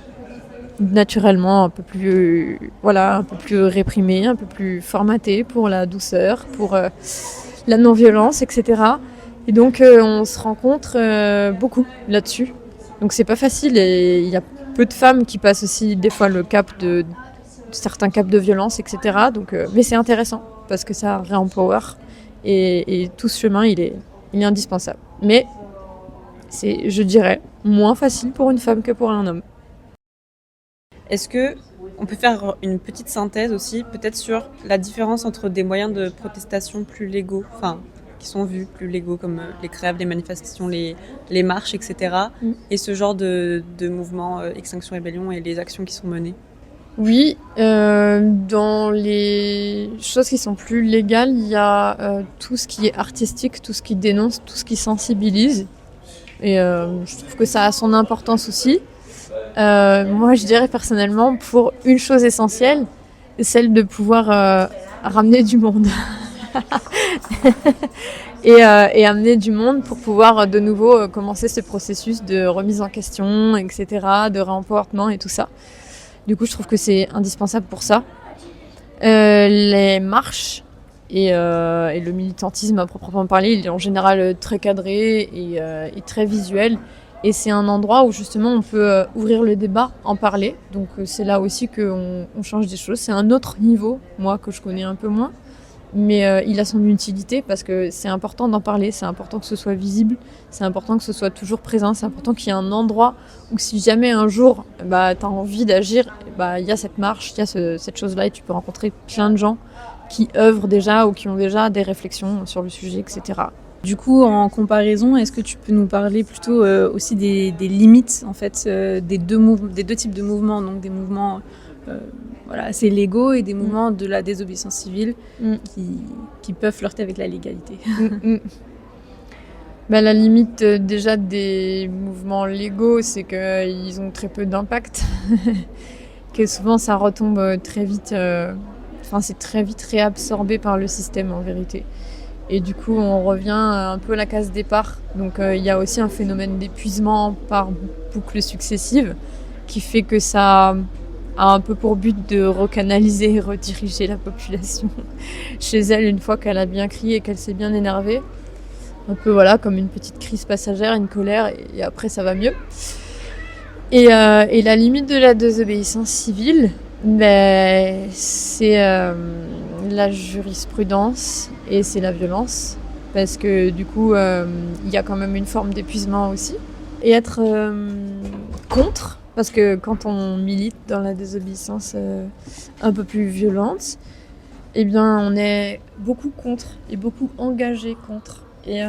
naturellement un peu plus réprimé, un peu plus formaté pour la douceur, pour la non-violence, etc. Et donc on se rencontre beaucoup là-dessus. Donc c'est pas facile et il y a peu de femmes qui passent aussi des fois le cap de certains caps de violence, etc. Donc, mais c'est intéressant parce que ça réempower et tout ce chemin il est indispensable. Mais c'est, je dirais, moins facile pour une femme que pour un homme. Est-ce que on peut faire une petite synthèse aussi, peut-être sur la différence entre des moyens de protestation plus légaux, qui sont vus plus légaux comme les grèves, les manifestations, les marches, etc. Et ce genre de mouvement Extinction Rebellion et les actions qui sont menées? Oui, dans les choses qui sont plus légales, il y a tout ce qui est artistique, tout ce qui dénonce, tout ce qui sensibilise. Et je trouve que ça a son importance aussi. Moi, je dirais personnellement, pour une chose essentielle, celle de pouvoir ramener du monde. et amener du monde pour pouvoir de nouveau commencer ce processus de remise en question, etc., de réempowerment et tout ça. Du coup, je trouve que c'est indispensable pour ça. Les marches et le militantisme à proprement parler, il est en général très cadré et très visuel. Et c'est un endroit où justement on peut ouvrir le débat, en parler. Donc c'est là aussi qu'on change des choses. C'est un autre niveau, moi, que je connais un peu moins. Mais il a son utilité parce que c'est important d'en parler, c'est important que ce soit visible, c'est important que ce soit toujours présent, c'est important qu'il y ait un endroit où si jamais un jour t'as envie d'agir, il y a cette marche, il y a cette chose-là et tu peux rencontrer plein de gens qui œuvrent déjà ou qui ont déjà des réflexions sur le sujet, etc. Du coup, en comparaison, est-ce que tu peux nous parler plutôt aussi des limites en fait, des deux types de mouvements, donc des mouvements assez légaux et des mouvements de la désobéissance civile qui peuvent flirter avec la légalité? La limite déjà des mouvements légaux, c'est qu'ils ont très peu d'impact, que souvent ça retombe très vite, c'est très vite réabsorbé par le système en vérité. Et du coup, on revient un peu à la case départ. Donc il y a aussi un phénomène d'épuisement par boucles successives qui fait que ça a un peu pour but de recanaliser et rediriger la population chez elle une fois qu'elle a bien crié et qu'elle s'est bien énervée. Un peu comme une petite crise passagère, une colère, et après ça va mieux. Et la limite de la désobéissance civile, c'est la jurisprudence et c'est la violence. Parce que du coup, il y a quand même une forme d'épuisement aussi. Et être contre. Parce que quand on milite dans la désobéissance un peu plus violente, on est beaucoup contre et beaucoup engagé contre. Et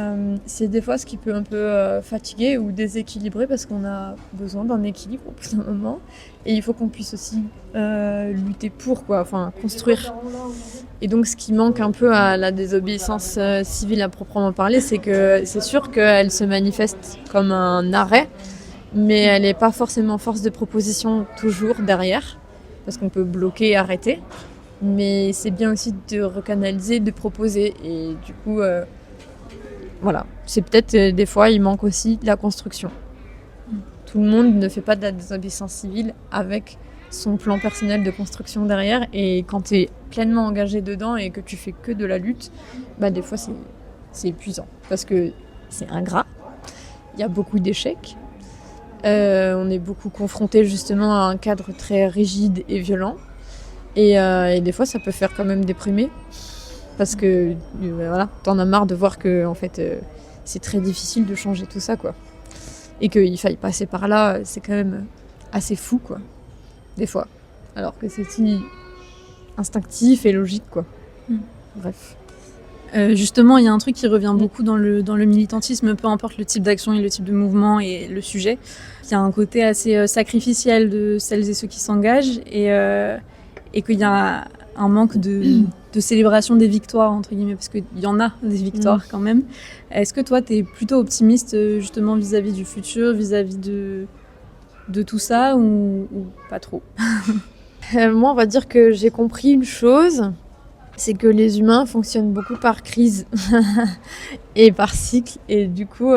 c'est des fois ce qui peut un peu fatiguer ou déséquilibrer parce qu'on a besoin d'un équilibre au bout d'un moment. Et il faut qu'on puisse aussi lutter pour, quoi, enfin construire. Et donc ce qui manque un peu à la désobéissance civile à proprement parler, c'est que c'est sûr qu'elle se manifeste comme un arrêt, mais elle n'est pas forcément force de proposition toujours derrière, parce qu'on peut bloquer et arrêter. Mais c'est bien aussi de recanaliser, de proposer. Et du coup... voilà, c'est peut-être des fois il manque aussi de la construction. Tout le monde ne fait pas de la désobéissance civile avec son plan personnel de construction derrière, et quand tu es pleinement engagé dedans et que tu fais que de la lutte, bah des fois c'est épuisant parce que c'est ingrat, il y a beaucoup d'échecs, on est beaucoup confronté justement à un cadre très rigide et violent, et des fois ça peut faire quand même déprimer. Parce que voilà, t'en as marre de voir que en fait, c'est très difficile de changer tout ça, quoi. Et qu'il faille passer par là, c'est quand même assez fou, quoi. Des fois. Alors que c'est si instinctif et logique, quoi. Bref. Justement, il y a un truc qui revient beaucoup dans le militantisme, peu importe le type d'action et le type de mouvement et le sujet. Il y a un côté assez sacrificiel de celles et ceux qui s'engagent, et qu'il y a un manque de célébration des victoires, entre guillemets, parce qu'il y en a des victoires quand même. Est-ce que toi, tu es plutôt optimiste justement vis-à-vis du futur, vis-à-vis de tout ça, ou pas trop? Moi, on va dire que j'ai compris une chose, c'est que les humains fonctionnent beaucoup par crise et par cycle, et du coup,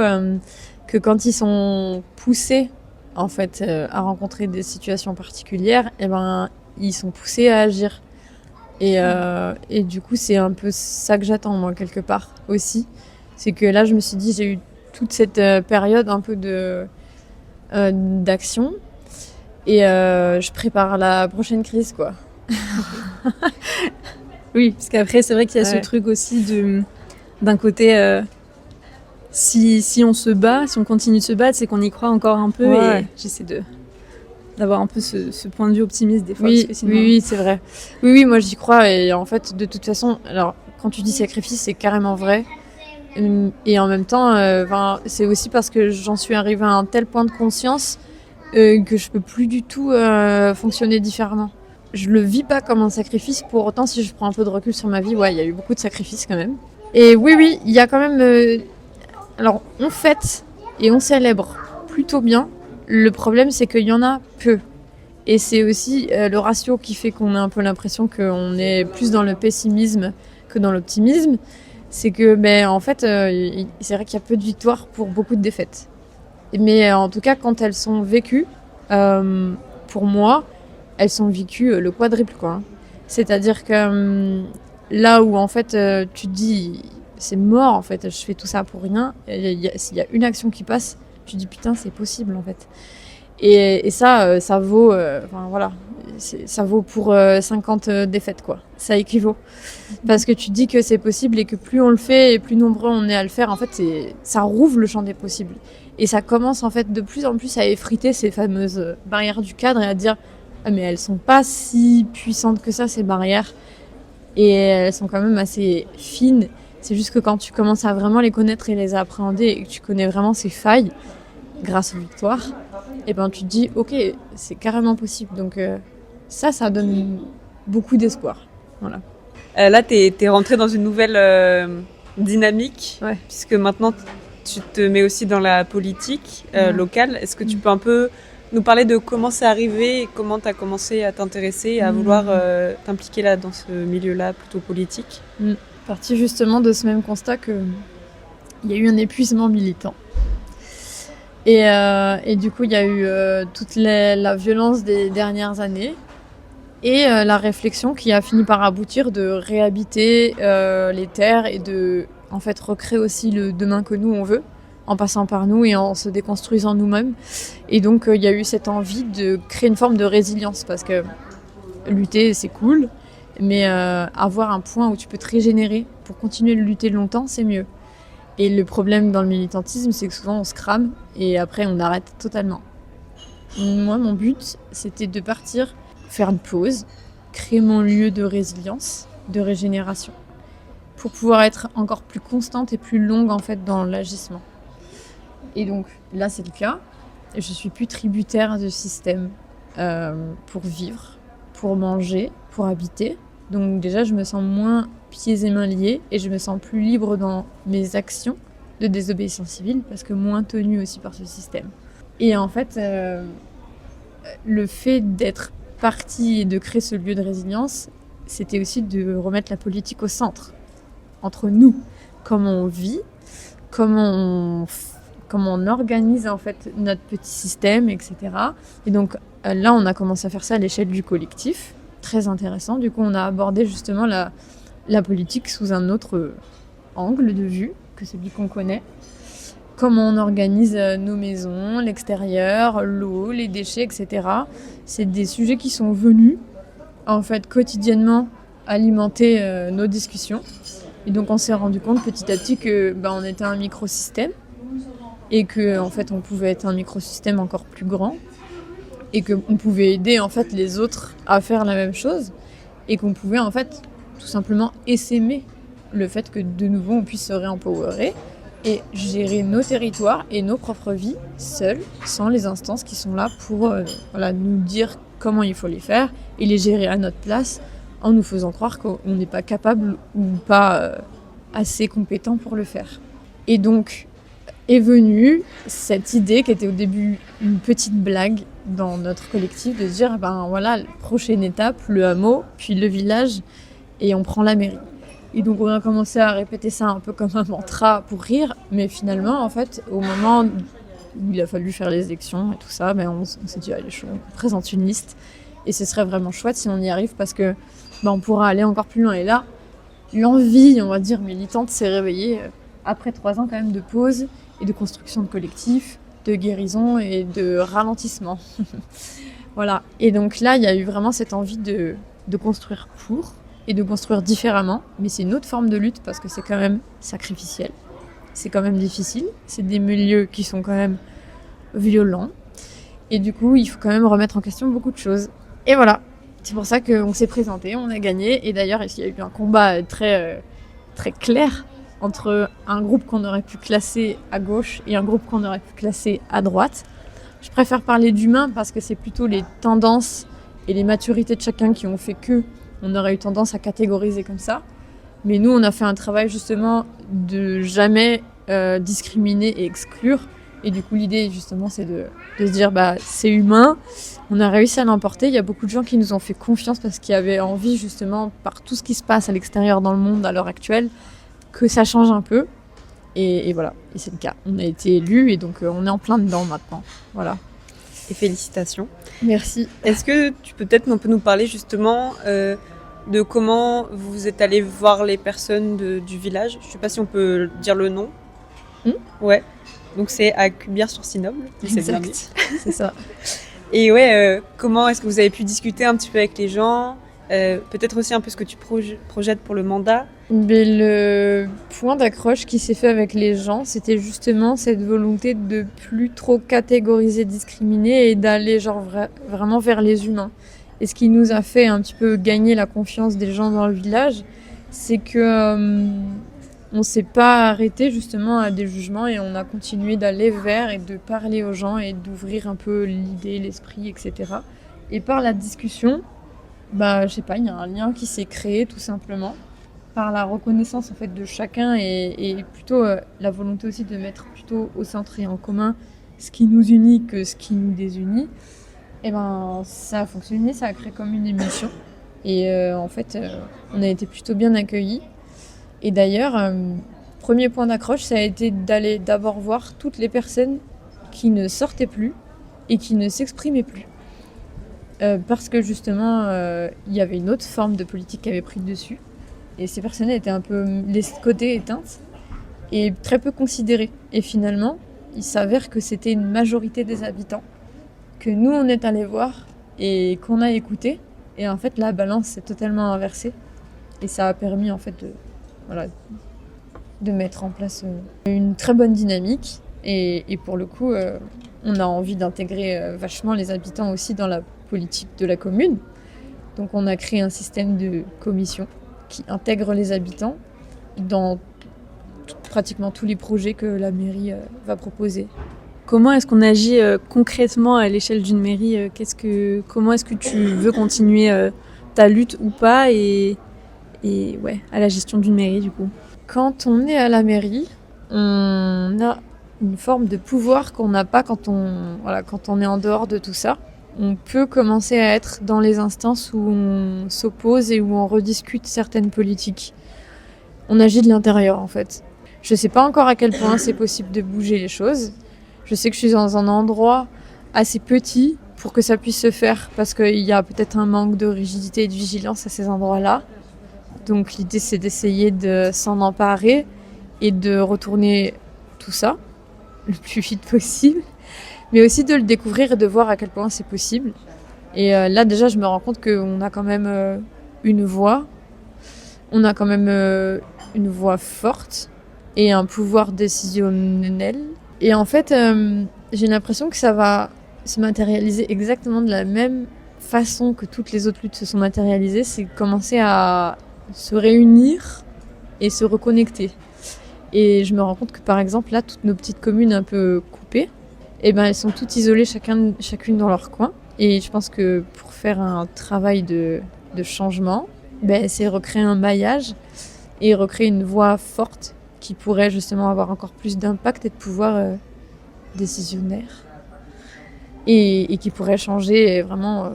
que quand ils sont poussés en fait, à rencontrer des situations particulières, eh ben, ils sont poussés à agir. Et du coup, c'est un peu ça que j'attends, moi, quelque part, aussi. C'est que là, je me suis dit, j'ai eu toute cette période un peu d'action. Et je prépare la prochaine crise, quoi. Oui, parce qu'après, c'est vrai qu'il y a ce truc aussi d'un côté... si on se bat, si on continue de se battre, c'est qu'on y croit encore un peu. Ouais. Et j'essaie d'avoir un peu ce point de vue optimiste des fois. Oui, parce que sinon... oui, c'est vrai. Oui, moi j'y crois, et en fait, de toute façon, alors quand tu dis sacrifice, c'est carrément vrai. Et en même temps, c'est aussi parce que j'en suis arrivée à un tel point de conscience que je peux plus du tout fonctionner différemment. Je le vis pas comme un sacrifice, pour autant, si je prends un peu de recul sur ma vie, ouais, il y a eu beaucoup de sacrifices quand même. Et oui, il y a quand même... alors, on fête et on célèbre plutôt bien. Le problème, c'est qu'il y en a peu. Et c'est aussi le ratio qui fait qu'on a un peu l'impression qu'on est plus dans le pessimisme que dans l'optimisme. C'est que, en fait, c'est vrai qu'il y a peu de victoires pour beaucoup de défaites. Mais en tout cas, quand elles sont vécues, pour moi, elles sont vécues le quadruple, quoi. C'est-à-dire que là où, en fait, tu te dis, c'est mort, en fait, je fais tout ça pour rien. S'il y a une action qui passe, tu te dis, putain, c'est possible, en fait. Et ça, ça vaut, voilà, ça vaut pour 50 défaites, quoi. Ça équivaut. Parce que tu te dis que c'est possible et que plus on le fait et plus nombreux on est à le faire, en fait, ça rouvre le champ des possibles. Et ça commence, en fait, de plus en plus à effriter ces fameuses barrières du cadre et à dire, ah, mais elles sont pas si puissantes que ça, ces barrières. Et elles sont quand même assez fines. C'est juste que quand tu commences à vraiment les connaître et les appréhender et que tu connais vraiment ces failles, grâce aux victoires, et ben tu te dis, ok, c'est carrément possible. Donc ça donne beaucoup d'espoir. Voilà. Là, t'es rentrée dans une nouvelle dynamique, Ouais. puisque maintenant tu te mets aussi dans la politique locale. Est-ce que tu peux un peu nous parler de comment c'est arrivé et comment tu as commencé à t'intéresser et à vouloir t'impliquer là dans ce milieu-là plutôt politique? Parti justement de ce même constat qu'il y a eu un épuisement militant. Et du coup, il y a eu toute la violence des dernières années et la réflexion qui a fini par aboutir de réhabiter les terres et de en fait recréer aussi le demain que nous on veut, en passant par nous et en se déconstruisant nous-mêmes. Et donc, il y a eu cette envie de créer une forme de résilience, parce que lutter, c'est cool, mais avoir un point où tu peux te régénérer pour continuer de lutter longtemps, c'est mieux. Et le problème dans le militantisme, c'est que souvent on se crame et après on arrête totalement. Moi, mon but, c'était de partir, faire une pause, créer mon lieu de résilience, de régénération, pour pouvoir être encore plus constante et plus longue en fait dans l'agissement. Et donc là c'est le cas. Je suis plus tributaire du système pour vivre, pour manger, pour habiter. Donc déjà je me sens moins pieds et mains liés et je me sens plus libre dans mes actions de désobéissance civile parce que moins tenue aussi par ce système. Et en fait le fait d'être partie et de créer ce lieu de résilience, c'était aussi de remettre la politique au centre, entre nous, comment on vit, comment on organise en fait notre petit système, etc. Et donc là, on a commencé à faire ça à l'échelle du collectif, très intéressant. Du coup, on a abordé justement la politique sous un autre angle de vue que celui qu'on connaît. Comment on organise nos maisons, l'extérieur, l'eau, les déchets, etc. C'est des sujets qui sont venus en fait quotidiennement alimenter nos discussions. Et donc on s'est rendu compte petit à petit que on était un microsystème et que en fait on pouvait être un microsystème encore plus grand et qu'on pouvait aider en fait les autres à faire la même chose et qu'on pouvait en fait tout simplement essaimer le fait que de nouveau on puisse se réempowerer et gérer nos territoires et nos propres vies seuls, sans les instances qui sont là pour nous dire comment il faut les faire et les gérer à notre place en nous faisant croire qu'on n'est pas capable ou pas assez compétent pour le faire. Et donc est venue cette idée qui était au début une petite blague dans notre collectif de dire prochaine étape, le hameau, puis le village et on prend la mairie. Et donc on a commencé à répéter ça un peu comme un mantra pour rire, mais finalement en fait au moment où il a fallu faire les élections et tout ça, on s'est dit allez, on présente une liste et ce serait vraiment chouette si on y arrive parce que on pourra aller encore plus loin. Et là, l'envie, on va dire, militante s'est réveillée après 3 ans quand même de pause et de construction de collectifs, de guérison et de ralentissement. Voilà. Et donc là, il y a eu vraiment cette envie de construire pour et de construire différemment. Mais c'est une autre forme de lutte parce que c'est quand même sacrificiel. C'est quand même difficile. C'est des milieux qui sont quand même violents. Et du coup, il faut quand même remettre en question beaucoup de choses. Et voilà. C'est pour ça qu'on s'est présenté, on a gagné. Et d'ailleurs, il y a eu un combat très, très clair entre un groupe qu'on aurait pu classer à gauche et un groupe qu'on aurait pu classer à droite. Je préfère parler d'humain parce que c'est plutôt les tendances et les maturités de chacun qui ont fait que on aurait eu tendance à catégoriser comme ça. Mais nous, on a fait un travail justement de jamais discriminer et exclure. Et du coup, l'idée, justement, c'est de se dire, c'est humain. On a réussi à l'emporter. Il y a beaucoup de gens qui nous ont fait confiance parce qu'ils avaient envie, justement, par tout ce qui se passe à l'extérieur dans le monde à l'heure actuelle, que ça change un peu. Et voilà. Et c'est le cas. On a été élus et donc on est en plein dedans maintenant. Voilà. Et félicitations. Merci. Est-ce que tu peux peut-être un peu nous parler, justement, de comment vous êtes allé voir les personnes du village? Je ne sais pas si on peut dire le nom. Ouais. Donc c'est à Cubières-sur-Sinoble. Exact, c'est ça. Et comment est-ce que vous avez pu discuter un petit peu avec les gens? Peut-être aussi un peu ce que tu projettes pour le mandat? Mais le point d'accroche qui s'est fait avec les gens, c'était justement cette volonté de plus trop catégoriser, discriminer et d'aller vraiment vers les humains. Et ce qui nous a fait un petit peu gagner la confiance des gens dans le village, c'est que on s'est pas arrêté justement à des jugements et on a continué d'aller vers et de parler aux gens et d'ouvrir un peu l'idée, l'esprit, etc. Et par la discussion, je sais pas, il y a un lien qui s'est créé tout simplement par la reconnaissance en fait de chacun et plutôt la volonté aussi de mettre plutôt au centre et en commun ce qui nous unit que ce qui nous désunit. Et ça a fonctionné, ça a créé comme une émission et en fait on a été plutôt bien accueillis. Et d'ailleurs, premier point d'accroche, ça a été d'aller d'abord voir toutes les personnes qui ne sortaient plus et qui ne s'exprimaient plus. Parce que justement, il y avait une autre forme de politique qui avait pris le dessus. Et ces personnes étaient un peu les côtés éteintes et très peu considérées. Et finalement, il s'avère que c'était une majorité des habitants que nous, on est allés voir et qu'on a écouté. Et en fait, la balance s'est totalement inversée. Et ça a permis en fait de mettre en place une très bonne dynamique. Et pour le coup, on a envie d'intégrer vachement les habitants aussi dans la politique de la commune. Donc on a créé un système de commission qui intègre les habitants dans pratiquement tous les projets que la mairie va proposer. Comment est-ce qu'on agit concrètement à l'échelle d'une mairie comment est-ce que tu veux continuer ta lutte ou pas et ouais, à la gestion d'une mairie du coup? Quand on est à la mairie, on a une forme de pouvoir qu'on n'a pas quand on est en dehors de tout ça. On peut commencer à être dans les instances où on s'oppose et où on rediscute certaines politiques. On agit de l'intérieur en fait. Je ne sais pas encore à quel point c'est possible de bouger les choses. Je sais que je suis dans un endroit assez petit pour que ça puisse se faire parce qu'il y a peut-être un manque de rigidité et de vigilance à ces endroits-là. Donc l'idée c'est d'essayer de s'en emparer et de retourner tout ça le plus vite possible, mais aussi de le découvrir et de voir à quel point c'est possible. Et là déjà je me rends compte qu'on a quand même une voix, on a quand même une voix forte et un pouvoir décisionnel. Et en fait j'ai l'impression que ça va se matérialiser exactement de la même façon que toutes les autres luttes se sont matérialisées, c'est commencer à se réunir et se reconnecter. Et je me rends compte que par exemple là, toutes nos petites communes un peu coupées, elles sont toutes isolées chacune dans leur coin. Et je pense que pour faire un travail de changement, c'est recréer un maillage et recréer une voix forte qui pourrait justement avoir encore plus d'impact et de pouvoir décisionnaire. Et qui pourrait changer vraiment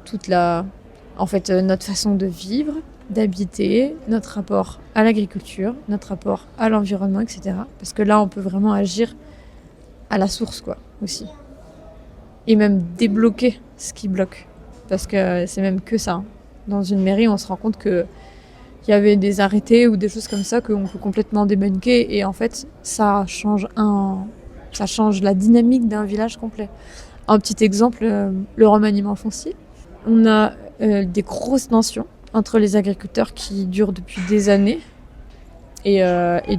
toute notre façon de vivre, d'habiter, notre rapport à l'agriculture, notre rapport à l'environnement, etc. Parce que là, on peut vraiment agir à la source, aussi. Et même débloquer ce qui bloque. Parce que c'est même que ça. Hein. Dans une mairie, on se rend compte qu'il y avait des arrêtés ou des choses comme ça qu'on peut complètement débunker. Et en fait, ça change la dynamique d'un village complet. Un petit exemple, le remaniement foncier. On a des grosses tensions entre les agriculteurs qui durent depuis des années. Et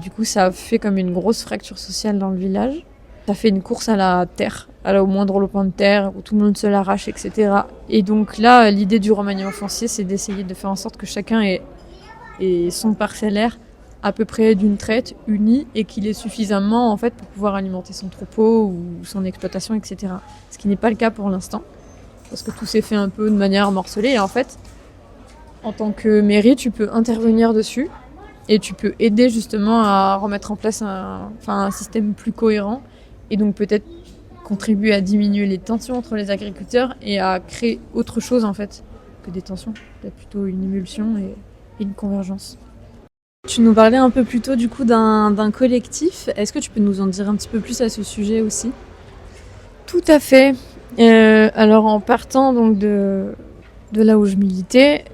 du coup, ça fait comme une grosse fracture sociale dans le village. Ça fait une course à la terre, au moindre lopin de terre, où tout le monde se l'arrache, etc. Et donc là, l'idée du remaniement foncier, c'est d'essayer de faire en sorte que chacun ait son parcellaire à peu près d'une traite, uni, et qu'il ait suffisamment en fait, pour pouvoir alimenter son troupeau ou son exploitation, etc. Ce qui n'est pas le cas pour l'instant, parce que tout s'est fait un peu de manière morcelée. Et en fait, en tant que mairie, tu peux intervenir dessus et tu peux aider justement à remettre en place un système plus cohérent et donc peut-être contribuer à diminuer les tensions entre les agriculteurs et à créer autre chose en fait que des tensions, peut-être plutôt une émulsion et une convergence. Tu nous parlais un peu plus tôt du coup d'un collectif. Est-ce que tu peux nous en dire un petit peu plus à ce sujet aussi? Tout à fait. Alors en partant donc de là où je militais,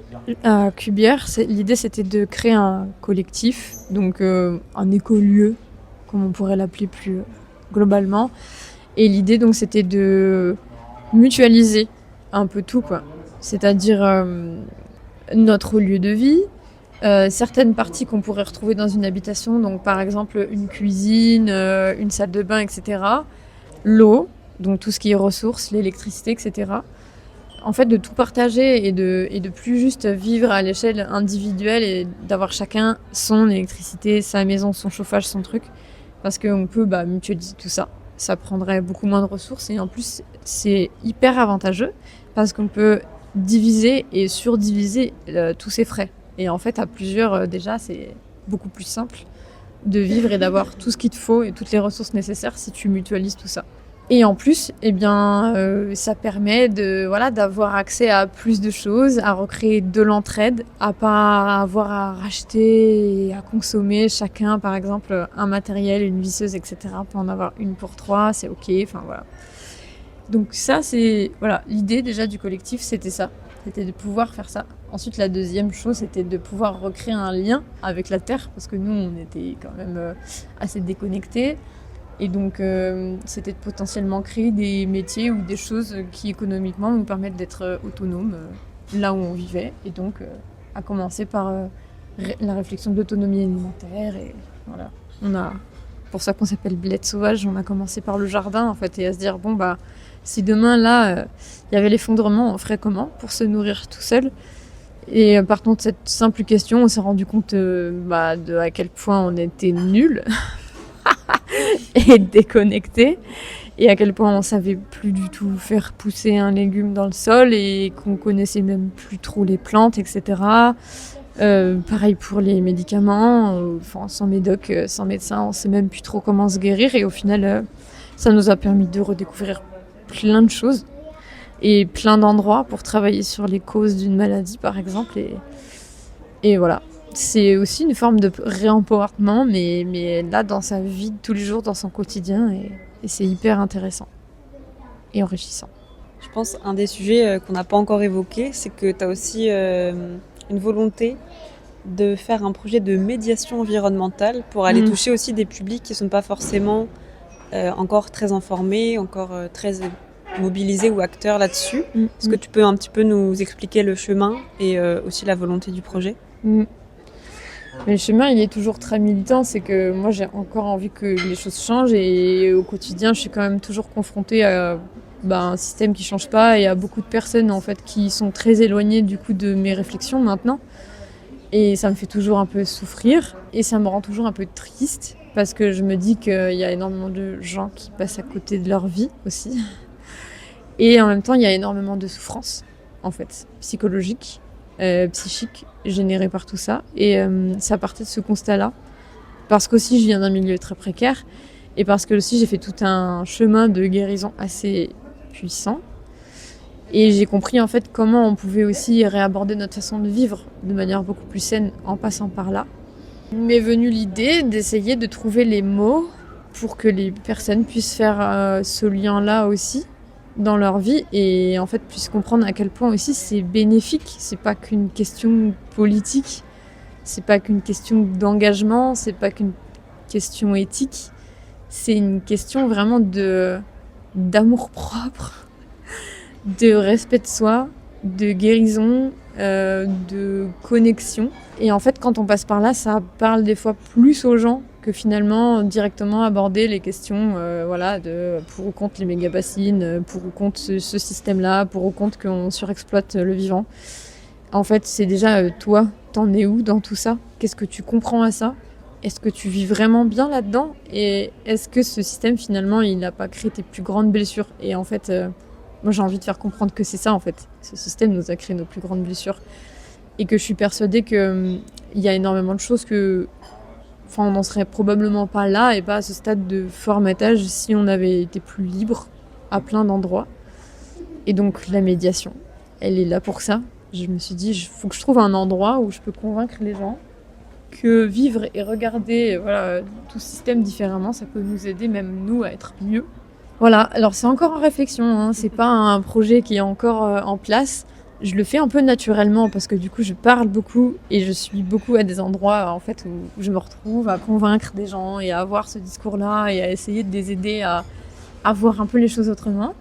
à Cubières, l'idée c'était de créer un collectif, donc un écolieu, comme on pourrait l'appeler plus globalement. Et l'idée donc c'était de mutualiser un peu tout, c'est-à-dire notre lieu de vie, certaines parties qu'on pourrait retrouver dans une habitation, donc par exemple une cuisine, une salle de bain, etc. L'eau, donc tout ce qui est ressources, l'électricité, etc. En fait, de tout partager et de plus juste vivre à l'échelle individuelle et d'avoir chacun son électricité, sa maison, son chauffage, son truc. Parce qu'on peut mutualiser tout ça. Ça prendrait beaucoup moins de ressources et en plus, c'est hyper avantageux parce qu'on peut diviser et surdiviser tous ces frais. Et en fait, à plusieurs, déjà, c'est beaucoup plus simple de vivre et d'avoir tout ce qu'il te faut et toutes les ressources nécessaires si tu mutualises tout ça. Et en plus, ça permet d'avoir accès à plus de choses, à recréer de l'entraide, à pas avoir à racheter et à consommer chacun, par exemple, un matériel, une visseuse, etc. Pour en avoir une pour 3, c'est ok. Donc ça, c'est l'idée déjà du collectif, c'était ça. C'était de pouvoir faire ça. Ensuite, la deuxième chose, c'était de pouvoir recréer un lien avec la terre, parce que nous, on était quand même assez déconnectés. Et donc, c'était de potentiellement créer des métiers ou des choses qui, économiquement, nous permettent d'être autonomes là où on vivait. Et donc, à commencer par la réflexion de l'autonomie alimentaire. Et voilà. Pour ça qu'on s'appelle Bled Sauvage, on a commencé par le jardin, en fait, et à se dire, si demain, là, il y avait l'effondrement, on ferait comment pour se nourrir tout seul ? Et partant de cette simple question, on s'est rendu compte de à quel point on était nuls et déconnectés, et à quel point on savait plus du tout faire pousser un légume dans le sol et qu'on connaissait même plus trop les plantes, etc. Pareil pour les médicaments, sans médoc, sans médecin, on sait même plus trop comment se guérir, et au final, ça nous a permis de redécouvrir plein de choses et plein d'endroits pour travailler sur les causes d'une maladie, par exemple, et voilà. C'est aussi une forme de réempowerment, mais là, dans sa vie de tous les jours, dans son quotidien, et c'est hyper intéressant et enrichissant. Je pense un des sujets qu'on n'a pas encore évoqué, c'est que tu as aussi une volonté de faire un projet de médiation environnementale pour aller toucher aussi des publics qui ne sont pas forcément encore très informés, encore très mobilisés ou acteurs là-dessus. Est-ce que tu peux un petit peu nous expliquer le chemin et aussi la volonté du projet ? Mais le chemin, il est toujours très militant. C'est que moi, j'ai encore envie que les choses changent, et au quotidien, je suis quand même toujours confrontée à un système qui change pas, et à beaucoup de personnes en fait qui sont très éloignées du coup de mes réflexions maintenant. Et ça me fait toujours un peu souffrir, et ça me rend toujours un peu triste, parce que je me dis qu'il y a énormément de gens qui passent à côté de leur vie aussi. Et en même temps, il y a énormément de souffrance, en fait, psychologique, psychique, générée par tout ça. Et ça partait de ce constat-là, parce qu'aussi je viens d'un milieu très précaire, et parce que aussi j'ai fait tout un chemin de guérison assez puissant. Et j'ai compris en fait comment on pouvait aussi réaborder notre façon de vivre de manière beaucoup plus saine en passant par là. Il m'est venue l'idée d'essayer de trouver les mots pour que les personnes puissent faire ce lien-là aussi dans leur vie, et en fait puissent comprendre à quel point aussi c'est bénéfique. C'est pas qu'une question politique, c'est pas qu'une question d'engagement, c'est pas qu'une question éthique, c'est une question vraiment d'amour propre, de respect de soi, de guérison, de connexion. Et en fait, quand on passe par là, ça parle des fois plus aux gens que finalement directement aborder les questions de pour ou contre les méga-bassines, pour ou contre ce système-là, pour ou contre qu'on surexploite le vivant. En fait, c'est déjà toi, t'en es où dans tout ça ? Qu'est-ce que tu comprends à ça ? Est-ce que tu vis vraiment bien là-dedans ? Et est-ce que ce système, finalement, il n'a pas créé tes plus grandes blessures ? Et en fait, moi, j'ai envie de faire comprendre que c'est ça, en fait. Ce système nous a créé nos plus grandes blessures. Et que je suis persuadée qu'il y a énormément de choses on n'en serait probablement pas là, et pas à ce stade de formatage, si on avait été plus libre à plein d'endroits. Et donc, la médiation, elle est là pour ça. Je me suis dit, il faut que je trouve un endroit où je peux convaincre les gens que vivre et regarder tout ce système différemment, ça peut nous aider, même nous, à être mieux. Voilà, alors c'est encore en réflexion, c'est pas un projet qui est encore en place. Je le fais un peu naturellement, parce que du coup je parle beaucoup et je suis beaucoup à des endroits en fait où je me retrouve à convaincre des gens et à avoir ce discours-là et à essayer de les aider à voir un peu les choses autrement.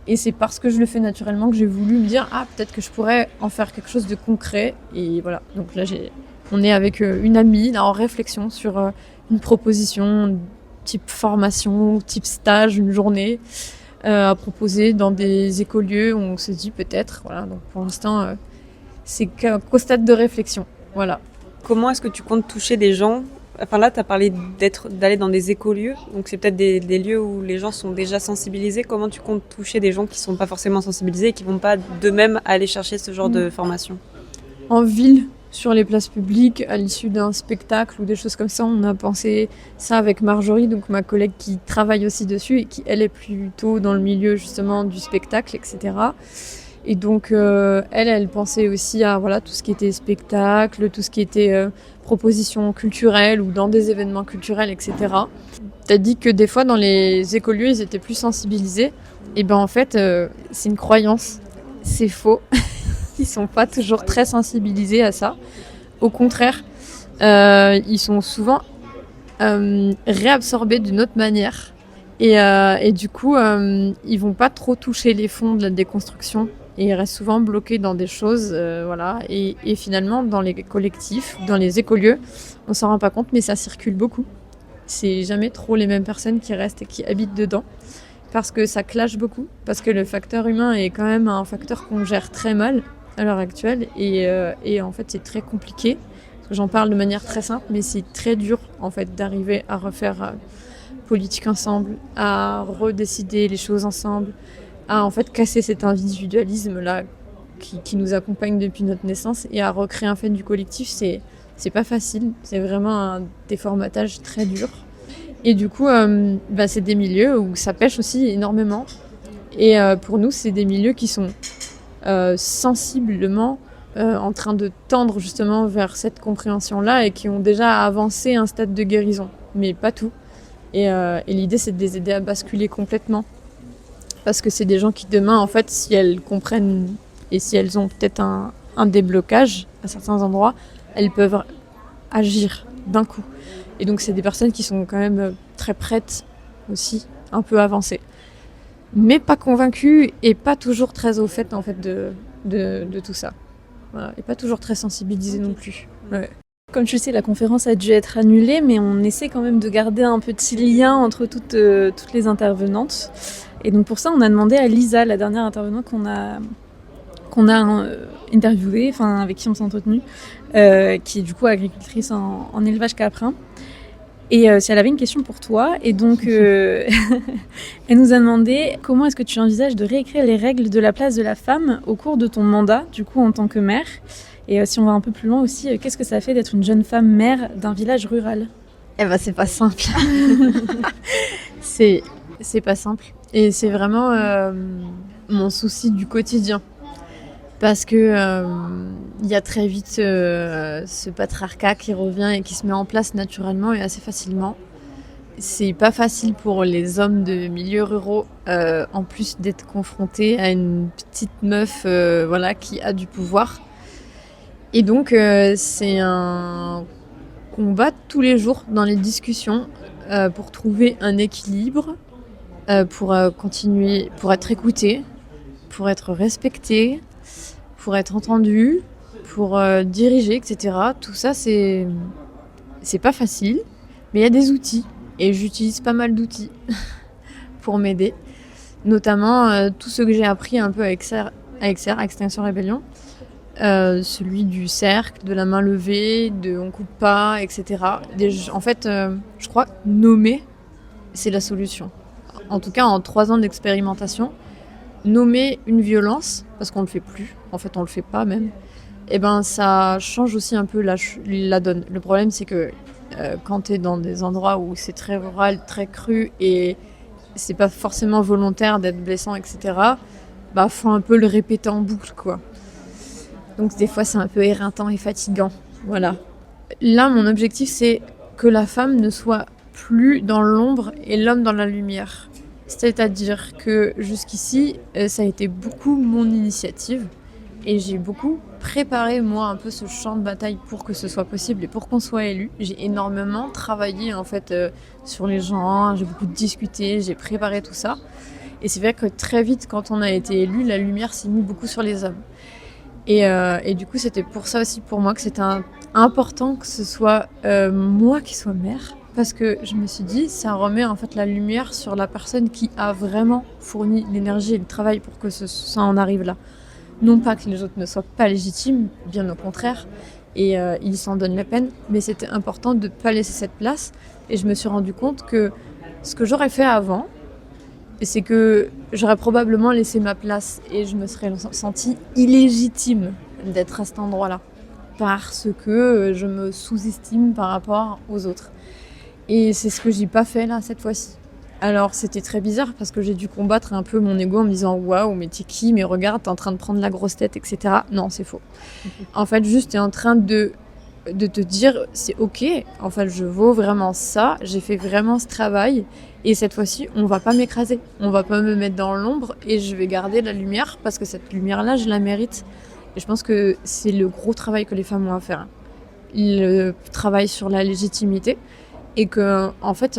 Et c'est parce que je le fais naturellement que j'ai voulu me dire peut-être que je pourrais en faire quelque chose de concret. Et voilà, donc là on est avec une amie là, en réflexion sur une proposition type formation, type stage, une journée à proposer dans des écolieux où on se dit peut-être. Voilà, donc pour l'instant, c'est qu'au stade de réflexion. Voilà. Comment est-ce que tu comptes toucher des gens ? Enfin là, tu as parlé d'aller dans des écolieux, donc c'est peut-être des lieux où les gens sont déjà sensibilisés. Comment tu comptes toucher des gens qui ne sont pas forcément sensibilisés et qui ne vont pas d'eux-mêmes aller chercher ce genre de formation ? En ville, sur les places publiques, à l'issue d'un spectacle ou des choses comme ça, on a pensé ça avec Marjorie, donc ma collègue qui travaille aussi dessus et qui, elle, est plutôt dans le milieu justement du spectacle, etc. Et donc, elle pensait aussi à tout ce qui était spectacle, tout ce qui était propositions culturelles ou dans des événements culturels, etc. T'as dit que des fois, dans les écolieux, ils étaient plus sensibilisés. Et ben en fait, c'est une croyance. C'est faux. Ils sont pas toujours très sensibilisés à ça. Au contraire, ils sont souvent réabsorbés d'une autre manière. Et du coup, ils vont pas trop toucher les fonds de la déconstruction. Et ils restent souvent bloqués dans des choses, Et finalement, dans les collectifs, dans les écolieux, on s'en rend pas compte, mais ça circule beaucoup. C'est jamais trop les mêmes personnes qui restent et qui habitent dedans, parce que ça clash beaucoup, parce que le facteur humain est quand même un facteur qu'on gère très mal. à l'heure actuelle et en fait c'est très compliqué. Parce que j'en parle de manière très simple, mais c'est très dur en fait d'arriver à refaire politique ensemble, à redécider les choses ensemble, à en fait casser cet individualisme là qui nous accompagne depuis notre naissance et à recréer en fait du collectif. C'est pas facile, c'est vraiment un déformatage très dur. Et du coup, c'est des milieux où ça pêche aussi énormément. Et pour nous, c'est des milieux qui sont sensiblement en train de tendre justement vers cette compréhension-là et qui ont déjà avancé un stade de guérison, mais pas tout. Et l'idée, c'est de les aider à basculer complètement. Parce que c'est des gens qui demain, en fait, si elles comprennent et si elles ont peut-être un déblocage à certains endroits, elles peuvent agir d'un coup. Et donc, c'est des personnes qui sont quand même très prêtes aussi, un peu avancées. Mais pas convaincues et pas toujours très au fait, en fait, de tout ça. Voilà. Et pas toujours très sensibilisées non plus. Ouais. Comme tu le sais, la conférence a dû être annulée, mais on essaie quand même de garder un petit lien entre toutes les intervenantes. Et donc pour ça, on a demandé à Lisa, la dernière intervenante qu'on a interviewée, enfin avec qui on s'est entretenu, qui est du coup agricultrice en élevage caprin. Et si elle avait une question pour toi, et donc elle nous a demandé comment est-ce que tu envisages de réécrire les règles de la place de la femme au cours de ton mandat, du coup en tant que maire. Et si on va un peu plus loin aussi, qu'est-ce que ça fait d'être une jeune femme maire d'un village rural ? Eh ben c'est pas simple. c'est pas simple. Et c'est vraiment mon souci du quotidien. Parce que il y a très vite ce patriarcat qui revient et qui se met en place naturellement et assez facilement. C'est pas facile pour les hommes de milieux ruraux, en plus d'être confrontés à une petite meuf qui a du pouvoir. Et donc c'est un combat tous les jours dans les discussions pour trouver un équilibre, pour continuer, pour être écouté, pour être respecté, pour être entendu, pour diriger, etc. Tout ça, c'est pas facile, mais il y a des outils. Et j'utilise pas mal d'outils pour m'aider. Notamment tout ce que j'ai appris un peu avec CER, Extinction Rébellion. Celui du cercle, de la main levée, de on coupe pas, etc. En fait, je crois que nommer, c'est la solution. En tout cas, en 3 ans d'expérimentation, nommer une violence, parce qu'on le fait plus, en fait on le fait pas même, et ben ça change aussi un peu la donne. Le problème c'est que quand t'es dans des endroits où c'est très rural, très cru, et c'est pas forcément volontaire d'être blessant, etc., faut un peu le répéter en boucle, quoi. Donc des fois c'est un peu éreintant et fatigant, voilà. Là mon objectif c'est que la femme ne soit plus dans l'ombre et l'homme dans la lumière. C'est-à-dire que jusqu'ici, ça a été beaucoup mon initiative et j'ai beaucoup préparé moi un peu ce champ de bataille pour que ce soit possible et pour qu'on soit élu. J'ai énormément travaillé en fait sur les gens, j'ai beaucoup discuté, j'ai préparé tout ça. Et c'est vrai que très vite, quand on a été élu, la lumière s'est mise beaucoup sur les hommes. Et du coup, c'était pour ça aussi pour moi que c'était important que ce soit moi qui sois maire. Parce que je me suis dit, ça remet en fait la lumière sur la personne qui a vraiment fourni l'énergie et le travail pour que ça en arrive là. Non pas que les autres ne soient pas légitimes, bien au contraire, et ils s'en donnent la peine, mais c'était important de ne pas laisser cette place. Et je me suis rendu compte que ce que j'aurais fait avant, c'est que j'aurais probablement laissé ma place et je me serais sentie illégitime d'être à cet endroit-là. Parce que je me sous-estime par rapport aux autres. Et c'est ce que j'ai pas fait là cette fois-ci. Alors c'était très bizarre parce que j'ai dû combattre un peu mon ego en me disant waouh mais t'es qui, mais regarde t'es en train de prendre la grosse tête, etc. Non, c'est faux. En fait juste t'es en train de te dire c'est ok, en fait je vaux vraiment ça, j'ai fait vraiment ce travail et cette fois-ci on va pas m'écraser, on va pas me mettre dans l'ombre et je vais garder la lumière parce que cette lumière là je la mérite. Et je pense que c'est le gros travail que les femmes ont à faire. Le travail sur la légitimité. Et que, en fait,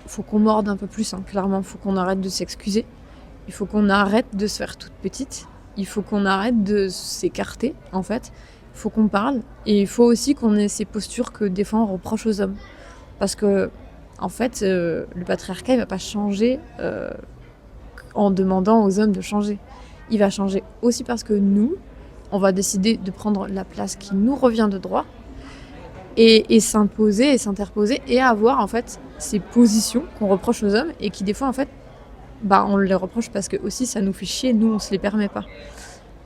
faut qu'on morde un peu plus, hein, clairement. Faut qu'on arrête de s'excuser. Il faut qu'on arrête de se faire toute petite. Il faut qu'on arrête de s'écarter, en fait. Il faut qu'on parle. Et il faut aussi qu'on ait ces postures que des fois on reproche aux hommes. Parce que, en fait, le patriarcat, il va pas changer en demandant aux hommes de changer. Il va changer aussi parce que nous, on va décider de prendre la place qui nous revient de droit et s'imposer et s'interposer et avoir en fait ces positions qu'on reproche aux hommes et qui des fois en fait on les reproche parce que aussi ça nous fait chier, nous on se les permet pas.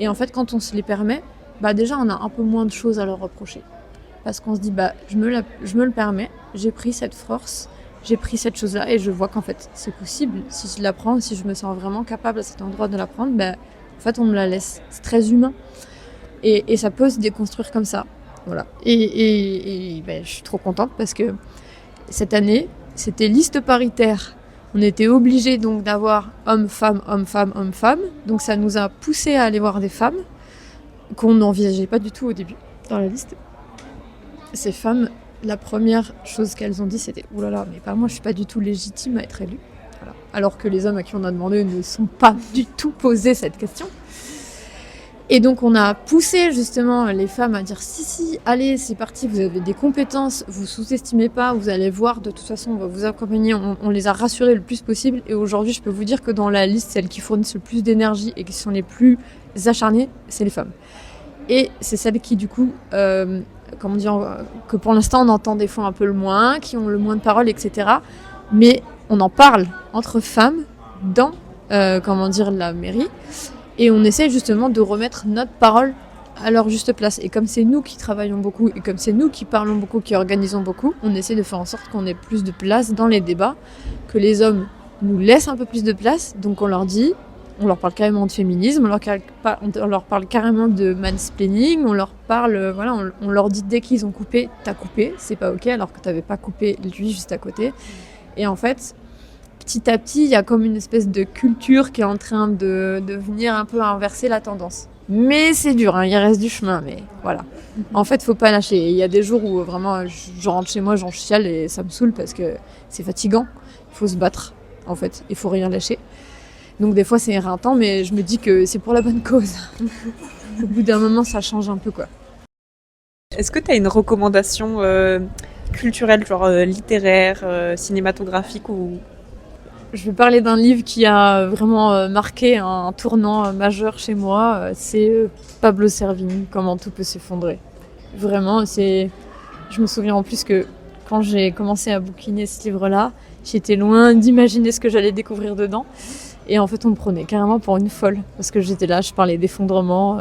Et en fait quand on se les permet, déjà on a un peu moins de choses à leur reprocher. Parce qu'on se dit je me le permets, j'ai pris cette force, j'ai pris cette chose-là et je vois qu'en fait c'est possible. Si je la prends, si je me sens vraiment capable à cet endroit de la prendre, en fait on me la laisse. C'est très humain. Et ça peut se déconstruire comme ça. Voilà. Et je suis trop contente parce que cette année, c'était liste paritaire. On était obligés donc d'avoir homme-femme, homme-femme, homme-femme. Donc ça nous a poussé à aller voir des femmes qu'on n'envisageait pas du tout au début dans la liste. Ces femmes, la première chose qu'elles ont dit, c'était « Ouh là là, mais moi, je suis pas du tout légitime à être élue. » Voilà. Alors que les hommes à qui on a demandé ne sont pas du tout posé cette question. Et donc, on a poussé justement les femmes à dire « Si, allez, c'est parti, vous avez des compétences, vous sous-estimez pas, vous allez voir, de toute façon, on va vous accompagner. » On les a rassurées le plus possible. Et aujourd'hui, je peux vous dire que dans la liste, celles qui fournissent le plus d'énergie et qui sont les plus acharnées, c'est les femmes. Et c'est celles qui, du coup... que pour l'instant on entend des fois un peu le moins, qui ont le moins de parole, etc. Mais on en parle entre femmes dans la mairie et on essaie justement de remettre notre parole à leur juste place. Et comme c'est nous qui travaillons beaucoup et comme c'est nous qui parlons beaucoup, qui organisons beaucoup, on essaie de faire en sorte qu'on ait plus de place dans les débats, que les hommes nous laissent un peu plus de place. Donc on leur dit... On leur parle carrément de féminisme, on leur parle carrément de mansplaining, on leur parle, on leur dit dès qu'ils ont coupé, t'as coupé, c'est pas ok, alors que t'avais pas coupé lui juste à côté. Et en fait, petit à petit, il y a comme une espèce de culture qui est en train de venir un peu inverser la tendance. Mais c'est dur, il reste du chemin, mais voilà. En fait, faut pas lâcher. Il y a des jours où vraiment, je rentre chez moi, j'en chiale et ça me saoule parce que c'est fatigant. Il faut se battre, en fait, il faut rien lâcher. Donc des fois c'est éreintant, mais je me dis que c'est pour la bonne cause. Au bout d'un moment, ça change un peu, quoi. Est-ce que tu as une recommandation culturelle, genre littéraire, cinématographique ou... Je vais parler d'un livre qui a vraiment marqué un tournant majeur chez moi. C'est Pablo Servigne, Comment tout peut s'effondrer. Vraiment, je me souviens en plus que quand j'ai commencé à bouquiner ce livre-là, j'étais loin d'imaginer ce que j'allais découvrir dedans. Et en fait, on me prenait carrément pour une folle. Parce que j'étais là, je parlais d'effondrement,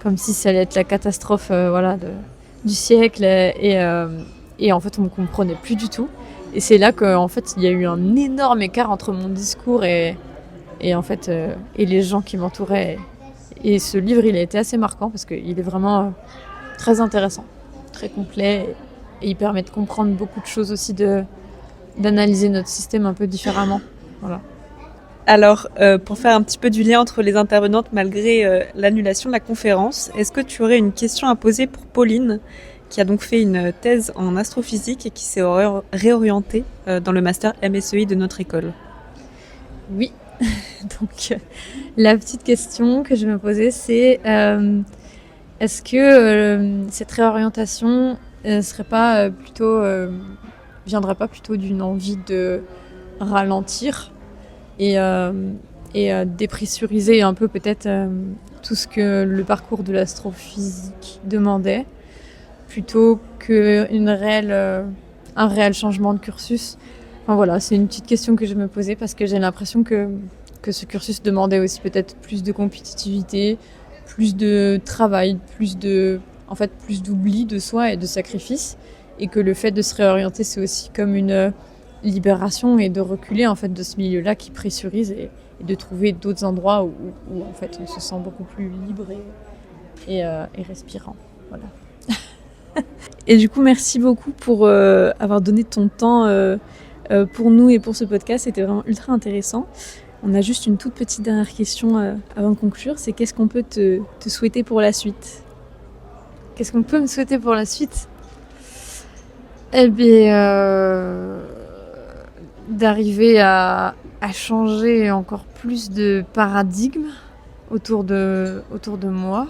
comme si ça allait être la catastrophe du siècle. Et en fait, on me comprenait plus du tout. Et c'est là qu'en fait, il y a eu un énorme écart entre mon discours et les gens qui m'entouraient. Et ce livre, il a été assez marquant parce qu'il est vraiment très intéressant, très complet. Et il permet de comprendre beaucoup de choses aussi, d'analyser notre système un peu différemment. Voilà. Alors, pour faire un petit peu du lien entre les intervenantes malgré l'annulation de la conférence, est-ce que tu aurais une question à poser pour Pauline, qui a donc fait une thèse en astrophysique et qui s'est réorientée dans le master MSEI de notre école? Oui, donc la petite question que je me posais, c'est est-ce que cette réorientation viendrait pas plutôt d'une envie de ralentir et dépressuriser un peu peut-être tout ce que le parcours de l'astrophysique demandait, plutôt qu'un réel changement de cursus. Enfin voilà, c'est une petite question que je me posais parce que j'ai l'impression que ce cursus demandait aussi peut-être plus de compétitivité, plus de travail, plus d'oubli de soi et de sacrifice, et que le fait de se réorienter, c'est aussi comme une libération et de reculer en fait de ce milieu-là qui pressurise et de trouver d'autres endroits où en fait on se sent beaucoup plus libre et respirant. Voilà. Et du coup, merci beaucoup pour avoir donné ton temps pour nous et pour ce podcast. C'était vraiment ultra intéressant. On a juste une toute petite dernière question avant de conclure. C'est qu'est-ce qu'on peut te souhaiter pour la suite? Qu'est-ce qu'on peut me souhaiter pour la suite? Eh bien, d'arriver à changer encore plus de paradigme autour de moi.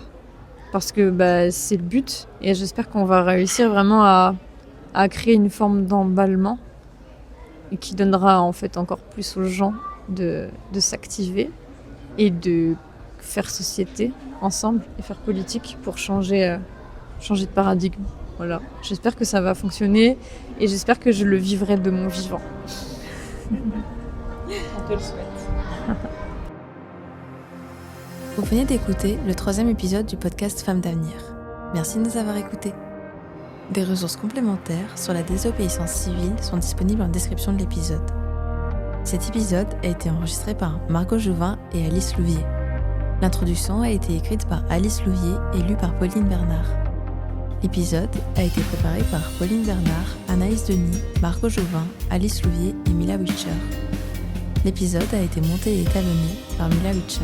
Parce que c'est le but et j'espère qu'on va réussir vraiment à créer une forme d'emballement et qui donnera en fait encore plus aux gens de s'activer et de faire société ensemble et faire politique pour changer de paradigme. Voilà. J'espère que ça va fonctionner et j'espère que je le vivrai de mon vivant. On te le souhaite. Vous venez d'écouter le 3e épisode du podcast Femmes d'avenir. Merci de nous avoir écoutés. Des ressources complémentaires sur la désobéissance civile sont disponibles en description de l'épisode. Cet épisode a été enregistré par Margot Jouvin et Alice Louvier. L'introduction a été écrite par Alice Louvier et lue par Pauline Bernard. L'épisode a été préparé par Pauline Bernard, Anaïs Denis, Margot Jouvin, Alice Louvier et Mila Witcher. L'épisode a été monté et étalonné par Mila Witcher.